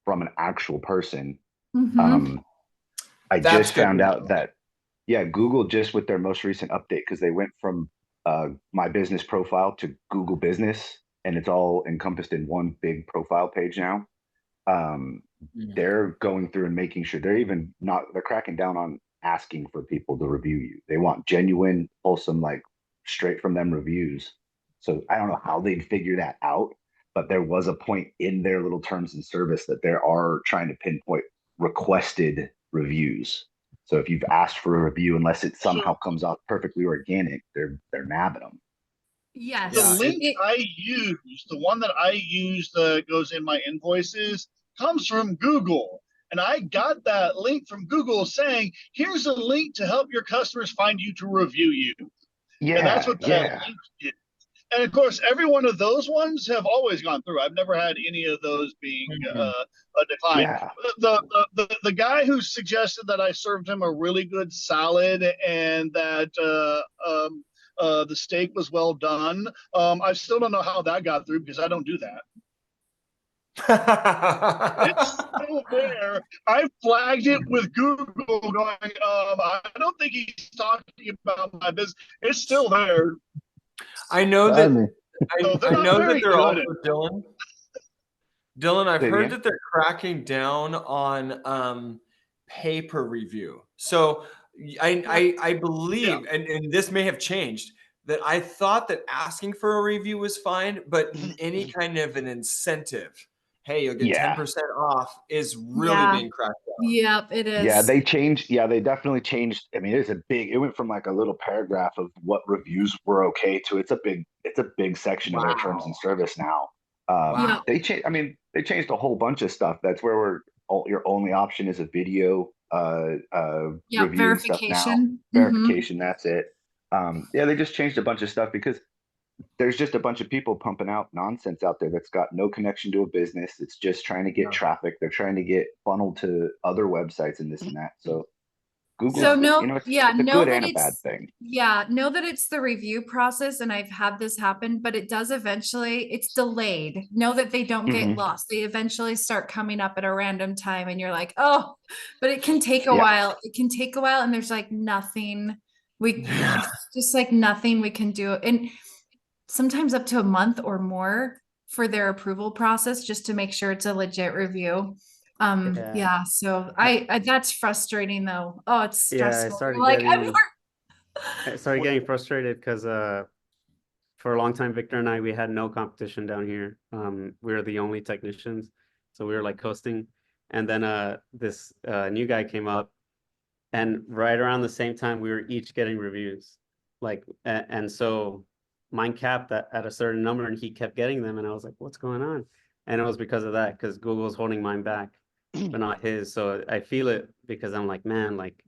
S10: from an actual person. I just found out that Google, just with their most recent update, because they went from my business profile to Google Business, and it's all encompassed in one big profile page now. They're going through and making sure they're cracking down on asking for people to review you. They want genuine, wholesome, like straight from them reviews. So I don't know how they'd figure that out, but there was a point in their little terms and service that they are trying to pinpoint requested reviews. So if you've asked for a review, unless it somehow comes out perfectly organic, they're nabbing them.
S2: Yes.
S7: The link I use, the one that I use that goes in my invoices, comes from Google. And I got that link from Google saying, here's a link to help your customers find you to review you.
S10: Yeah.
S7: And that's what that link did. And of course, every one of those ones have always gone through. I've never had any of those being a decline.
S10: Yeah.
S7: The guy who suggested that I served him a really good salad and that the steak was well done. I still don't know how that got through, because I don't do that. It's still there. I flagged it with Google going, I don't think he's talking about my business. It's still there.
S3: I know
S7: So
S3: that
S7: they're not very
S3: they're
S7: good
S3: also,
S7: at
S3: Dylan, I've
S10: Say it
S3: heard
S10: again?
S3: that they're cracking down on pay per review. So I believe, and this may have changed, that I thought that asking for a review was fine, but any kind of an incentive, hey, you'll get 10% off, is really being cracked down.
S2: Yep, it is.
S10: Yeah, they changed. Yeah, they definitely changed. I mean, it went from like a little paragraph of what reviews were okay to it's a big section of their terms and service now. They changed. I mean, they changed a whole bunch of stuff. That's where your only option is a video review and stuff now. Verification. That's it. They just changed a bunch of stuff because there's just a bunch of people pumping out nonsense out there that's got no connection to a business. It's just trying to get traffic. They're trying to get funneled to other websites and this and that. So Google,
S2: So
S10: it's a good and a bad thing.
S2: Yeah, know that it's the review process, and I've had this happen, but it does eventually, it's delayed. Know that they don't get lost. They eventually start coming up at a random time, and you're like, oh, but it can take a while. It can take a while, and there's like nothing just like nothing we can do. And sometimes up to a month or more for their approval process, just to make sure it's a legit review. So I that's frustrating though. Oh, it's stressful.
S9: I started getting frustrated because for a long time, Victor and we had no competition down here. We were the only technicians, so we were like coasting. And then this new guy came up, and right around the same time, we were each getting reviews. And so mine capped at a certain number, and he kept getting them, and I was like, what's going on? And it was because of that, because Google's holding mine back, but not his. So I feel it because I'm like, man, like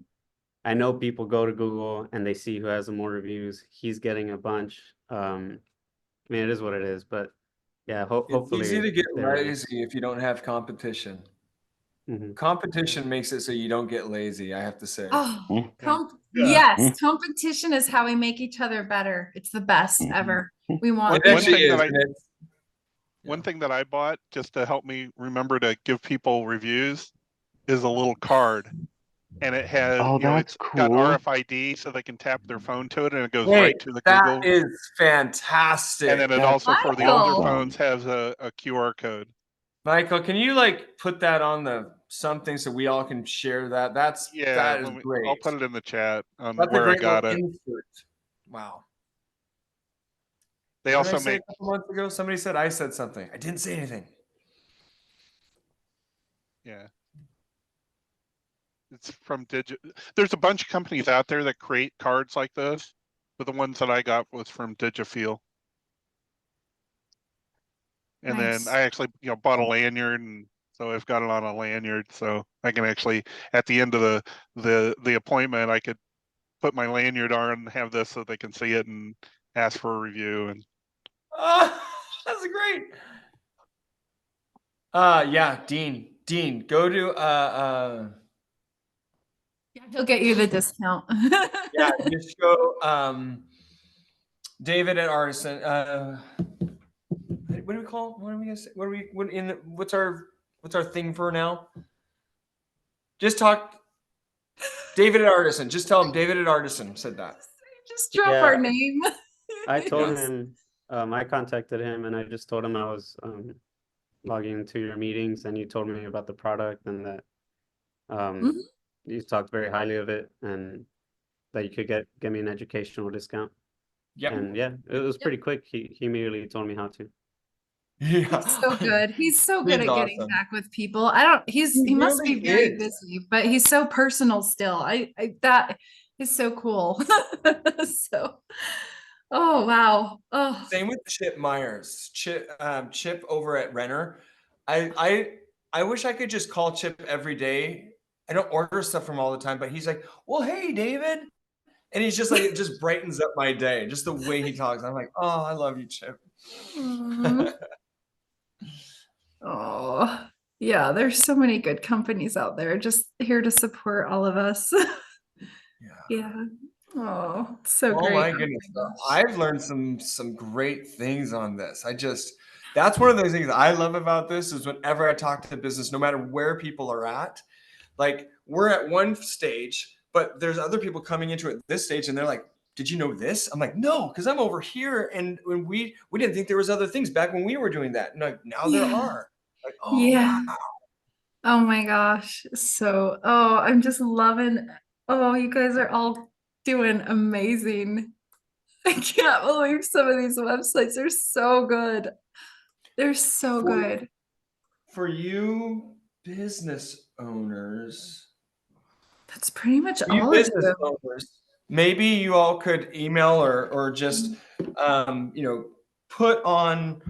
S9: I know people go to Google and they see who has more reviews. He's getting a bunch. I mean, it is what it is, but yeah, hopefully.
S3: It's easy to get lazy if you don't have competition. Competition makes it so you don't get lazy, I have to say.
S2: Yes, competition is how we make each other better. It's the best ever. We want
S4: one thing that I bought just to help me remember to give people reviews is a little card. And it has, it's got RFID, so they can tap their phone to it, and it goes right to the Google.
S3: That is fantastic.
S4: And then it also, for the older phones, has a QR code.
S3: Michael, can you like put that on something so we all can share that? That is great.
S4: I'll put it in the chat on where I got it.
S3: Wow.
S4: They also make.
S3: A couple months ago, somebody said I said something. I didn't say anything.
S4: Yeah. It's from There's a bunch of companies out there that create cards like this, but the ones that I got was from Digifeel. And
S2: Nice.
S4: then I actually, bought a lanyard, and so I've got it on a lanyard, so I can actually, at the end of the appointment, I could put my lanyard on and have this so they can see it and ask for a review. And
S3: that's great. Yeah, Dean, go to
S2: Yeah, he'll get you the discount.
S3: yeah, just go David at Artisan. What do we call? What are we gonna say? What's our thing for now? Just talk David at Artisan. Just tell him David at Artisan said that.
S2: Just drop our name.
S9: I told him, I contacted him and I just told him I was logging into your meetings, and you told me about the product and that you talked very highly of it, and that you could get me an educational discount.
S3: Yeah.
S9: And yeah, it was pretty quick. He immediately told me how to.
S3: Yeah.
S2: He's so good. He's so good
S3: He's
S2: at getting
S3: awesome.
S2: back with people. He must
S3: really
S2: be very
S3: is.
S2: busy, but he's so personal still. That is so cool. So, oh wow. Oh,
S3: Same with Chip Myers. Chip over at Renner. I wish I could just call Chip every day. I don't order stuff from him all the time, but he's like, well, hey, David. And he's just like, it just brightens up my day. Just the way he talks. I'm like, oh, I love you, Chip.
S2: oh, yeah. There's so many good companies out there just here to support all of us. Yeah. Oh, so great.
S3: Oh my goodness. I've learned some great things on this. That's one of those things I love about this is whenever I talk to business, no matter where people are at, like we're at one stage, but there's other people coming into it this stage and they're like, did you know this? I'm like, no, because I'm over here. And when we didn't think there was other things back when we were doing that. And like, now there are. Like, oh,
S2: Yeah.
S3: wow.
S2: Oh my gosh. So, I'm just loving, you guys are all doing amazing. I can't believe some of these websites are so good. They're so good.
S3: For you business owners,
S2: That's pretty much all of them.
S3: maybe you all could email or just put on.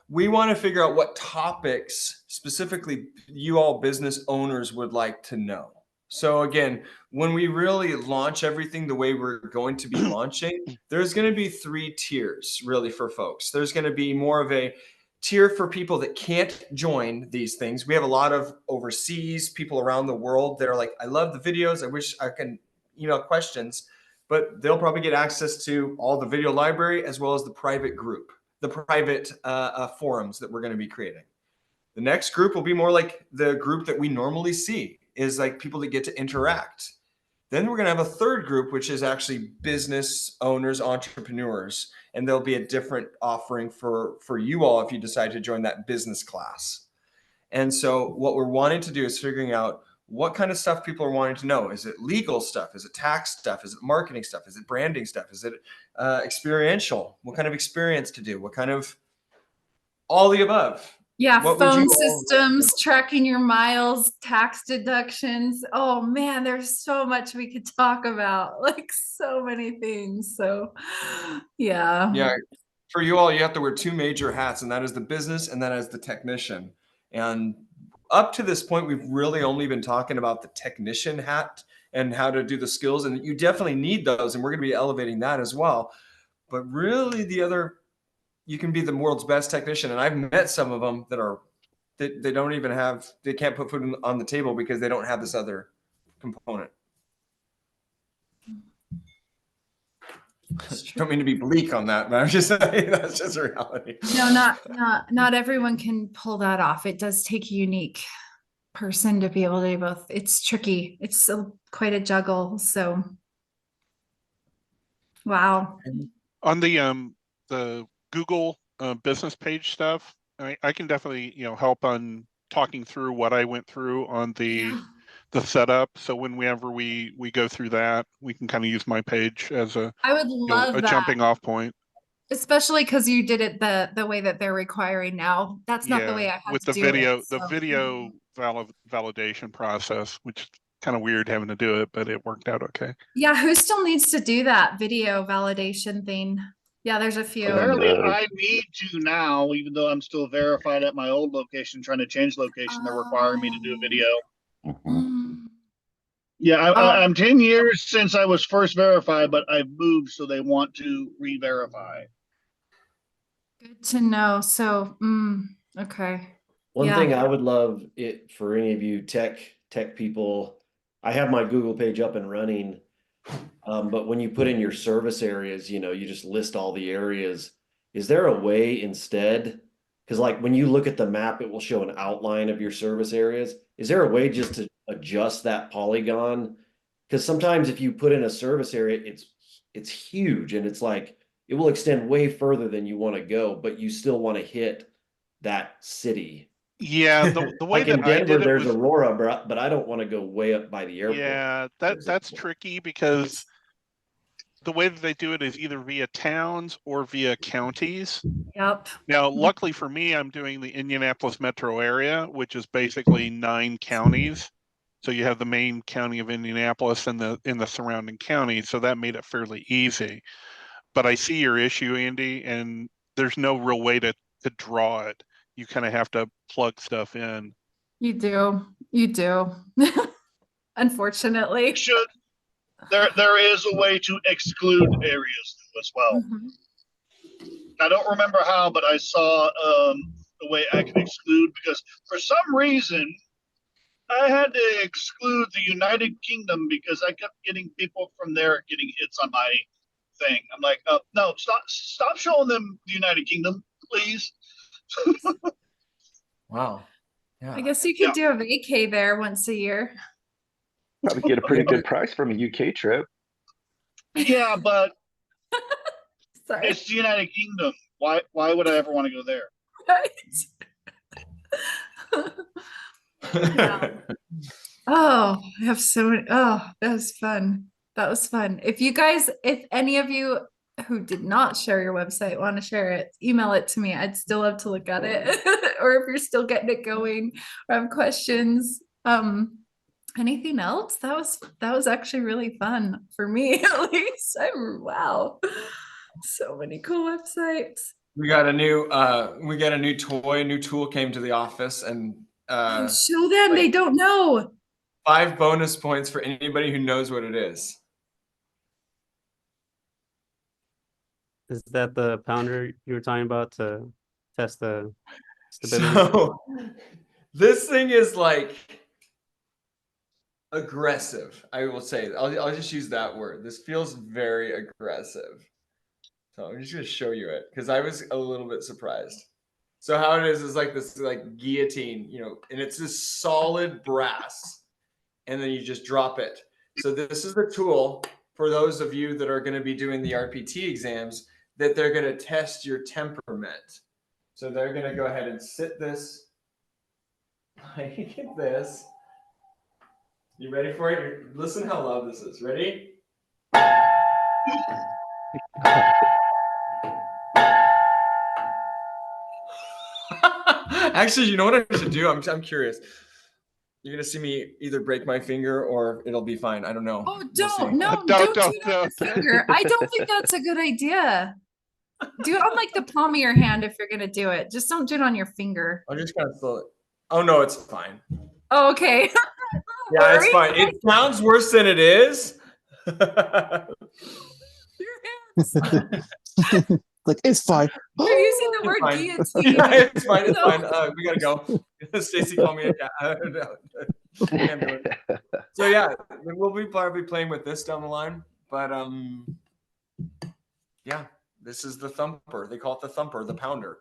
S3: We want to figure out what topics specifically you all business owners would like to know. So again, when we really launch everything the way we're going to be launching, there's going to be 3 tiers really for folks. There's going to be more of a tier for people that can't join these things. We have a lot of overseas people around the world that are like, I love the videos. I wish I can email questions, but they'll probably get access to all the video library as well as the private group, the private forums that we're going to be creating. The next group will be more like the group that we normally see, is like people that get to interact. Then we're going to have a third group, which is actually business owners, entrepreneurs, and there'll be a different offering for you all if you decide to join that business class. And so what we're wanting to do is figuring out what kind of stuff people are wanting to know. Is it legal stuff? Is it tax stuff? Is it marketing stuff? Is it branding stuff? Is it experiential? What kind of experience to do? What kind of all the above?
S2: Yeah, phone systems, tracking your miles, tax deductions. Oh man, there's so much we could talk about, like so many things. So yeah.
S3: Yeah, for you all, you have to wear 2 major hats, and that is the business and that is the technician. And up to this point, we've really only been talking about the technician hat and how to do the skills, and you definitely need those, and we're going to be elevating that as well. But really you can be the world's best technician. And I've met some of them that they don't even have, they can't put food on the table because they don't have this other component. Don't mean to be bleak on that, but I'm just saying that's just a reality.
S2: No, not everyone can pull that off. It does take a unique person to be able to do both. It's tricky. It's quite a juggle. So wow.
S4: On the Google business page stuff, I can definitely help on talking through what I went through on the setup. So whenever we go through that, we can kind of use my page as a
S2: I would love
S4: a
S2: that.
S4: jumping off point.
S2: Especially because you did it the way that they're requiring now. That's not the way I had
S4: with
S2: to
S4: the
S2: do
S4: video,
S2: it,
S4: the video validation process, which kind of weird having to do it, but it worked out okay.
S2: Yeah, who still needs to do that video validation thing? Yeah, there's a few.
S7: Apparently, I need to now, even though I'm still verified at my old location, trying to change location. They're requiring me to do a video. Yeah, I'm 10 years since I was first verified, but I've moved, so they want to re-verify.
S2: Good to know. So, okay.
S1: One thing I would love it for any of you tech people, I have my Google page up and running. But when you put in your service areas, you just list all the areas. Is there a way instead? Because like when you look at the map, it will show an outline of your service areas. Is there a way just to adjust that polygon? Because sometimes if you put in a service area, it's huge and it's like it will extend way further than you want to go, but you still want to hit that city.
S4: Yeah, the way
S1: like
S4: that
S1: in Denver,
S4: I did it
S1: there's
S4: was,
S1: Aurora, but I don't want to go way up by the airport.
S4: Yeah, that's tricky because the way that they do it is either via towns or via counties.
S2: Yep.
S4: Now, luckily for me, I'm doing the Indianapolis metro area, which is basically 9 counties. So you have the main county of Indianapolis and the surrounding counties. So that made it fairly easy. But I see your issue, Andy, and there's no real way to draw it. You kind of have to plug stuff in.
S2: You do. Unfortunately.
S7: There is a way to exclude areas as well. I don't remember how, but I saw a way I can exclude, because for some reason I had to exclude the United Kingdom because I kept getting people from there getting hits on my thing. I'm like, no, stop showing them the United Kingdom, please.
S3: Wow. Yeah.
S2: I guess you could do a vacay there once a year.
S10: Probably get a pretty good price from a UK trip.
S7: Yeah, but
S2: Sorry.
S7: it's the United Kingdom. Why would I ever want to go there?
S2: Right. Oh, I have so many. Oh, that was fun. If any of you who did not share your website want to share it, email it to me. I'd still love to look at it. Or if you're still getting it going or have questions. Anything else? That was actually really fun for me, at least. Wow. So many cool websites.
S3: We got a new toy, a new tool came to the office, and
S2: show them, they don't know.
S3: 5 bonus points for anybody who knows what it is.
S9: Is that the pounder you were talking about to test the stability?
S3: So this thing is like aggressive. I will say, I'll just use that word. This feels very aggressive. So I'm just gonna show you it because I was a little bit surprised. So how it is like this like guillotine, and it's this solid brass, and then you just drop it. So this is the tool for those of you that are going to be doing the RPT exams, that they're going to test your temperament. So they're going to go ahead and sit this like this. You ready for it? Listen how loud this is. Ready? Actually, you know what I should do? I'm curious. You're gonna see me either break my finger or it'll be fine. I don't know.
S2: Oh, don't do that finger. I don't think that's a good idea. Do it on like the palm of your hand if you're gonna do it. Just don't do it on your finger.
S3: I'll just kind of slow it. Oh no, it's fine.
S2: Oh, okay.
S3: Yeah, it's fine. It sounds worse than it is.
S8: Like, it's fine.
S2: You're using the word guillotine.
S3: Yeah, it's fine. It's fine. We gotta go. Stacy called me. So yeah, we'll be probably playing with this down the line. But yeah, this is the thumper. They call it the thumper, the pounder.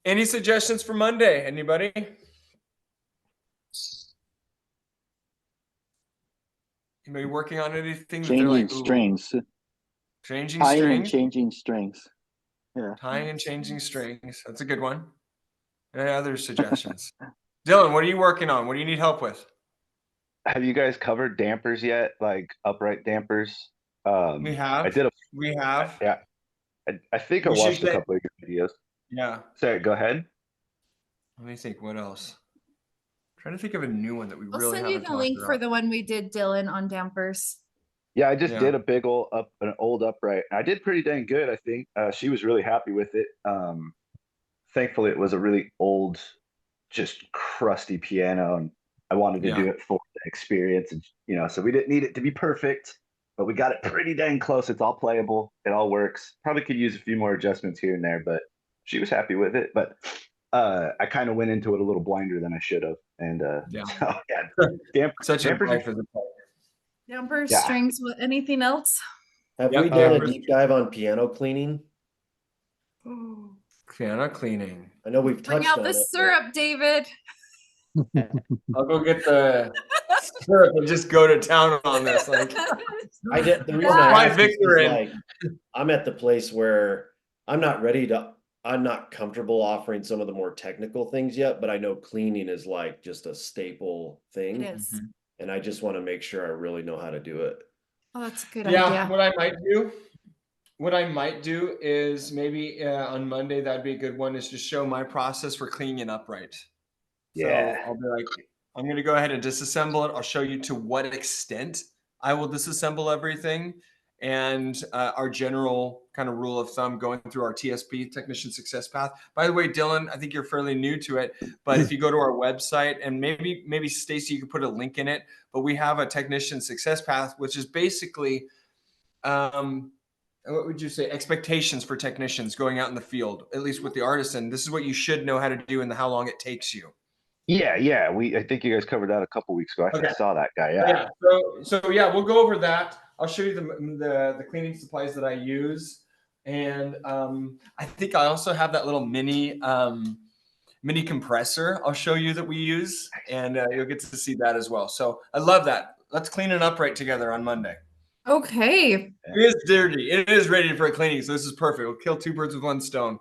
S3: Any suggestions for Monday? Anybody? Anybody working on anything?
S6: Changing strings.
S3: Changing
S6: Tying
S3: strings.
S6: and changing strings. Yeah.
S3: Tying and changing strings. That's a good one. Any other suggestions? Dylan, what are you working on? What do you need help with?
S10: Have you guys covered dampers yet? Like upright dampers?
S3: We have. We have.
S10: Yeah. I think I watched a couple of your videos.
S3: Yeah.
S10: Sorry, go ahead.
S3: Let me think. What else? trying to think of a new one that we
S2: I'll
S3: really
S2: send you
S3: haven't
S2: the
S3: talked
S2: link for
S3: about.
S2: the one we did, Dylan, on dampers.
S10: Yeah, I just
S3: Yeah.
S10: did a big an old upright. I did pretty dang good, I think. She was really happy with it. Thankfully it was a really old, just crusty piano, and I wanted to do it for the experience, and so we didn't need it to be perfect, but we got it pretty dang close. It's all playable. It all works. Probably could use a few more adjustments here and there, but she was happy with it. But I kind of went into it a little blinder than I should have, and so yeah,
S3: Such a
S10: dampers.
S2: Dampers,
S10: Yeah.
S2: strings, with anything else?
S1: Have we done a deep dive on piano cleaning?
S3: Piano cleaning.
S1: I know we've
S2: Bring
S1: touched
S2: out
S1: on
S2: the
S1: it.
S2: syrup, David.
S3: I'll go get the syrup and just go to town on this. Like,
S1: I did. The reason I
S3: my
S1: asked
S3: Victor
S1: is
S3: in.
S1: like, I'm at the place where I'm not comfortable offering some of the more technical things yet, but I know cleaning is like just a staple thing.
S2: It is.
S1: And I just want to make sure I really know how to do it.
S2: Oh, that's a good
S3: Yeah,
S2: idea.
S3: what I might do is maybe on Monday, that'd be a good one, is to show my process for cleaning an upright.
S10: Yeah.
S3: So I'll be like, I'm going to go ahead and disassemble it. I'll show you to what extent I will disassemble everything, and our general kind of rule of thumb going through our TSP, Technician Success Path. By the way, Dylan, I think you're fairly new to it, but if you go to our website, and maybe Stacy, you could put a link in it, but we have a Technician Success Path, which is basically, what would you say, expectations for technicians going out in the field, at least with the Artisan. This is what you should know how to do and how long it takes you.
S10: Yeah. I think you guys covered that a couple weeks ago. I saw that guy. Yeah.
S3: So yeah, we'll go over that. I'll show you the cleaning supplies that I use, and I think I also have that little mini compressor I'll show you that we use, and you'll get to see that as well. So I love that. Let's clean it up right together on Monday.
S2: Okay.
S3: It is dirty. It is ready for cleaning, so this is perfect. We'll kill two birds with one stone.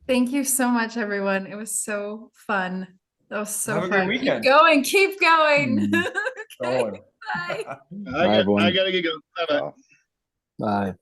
S2: Thank you so much, everyone. It was so fun. That was so
S3: Have a
S2: fun.
S3: good weekend.
S2: Keep going. Keep going.
S3: Going.
S2: Bye.
S10: Bye, everyone.
S7: I gotta get going. Bye-bye.
S8: Bye.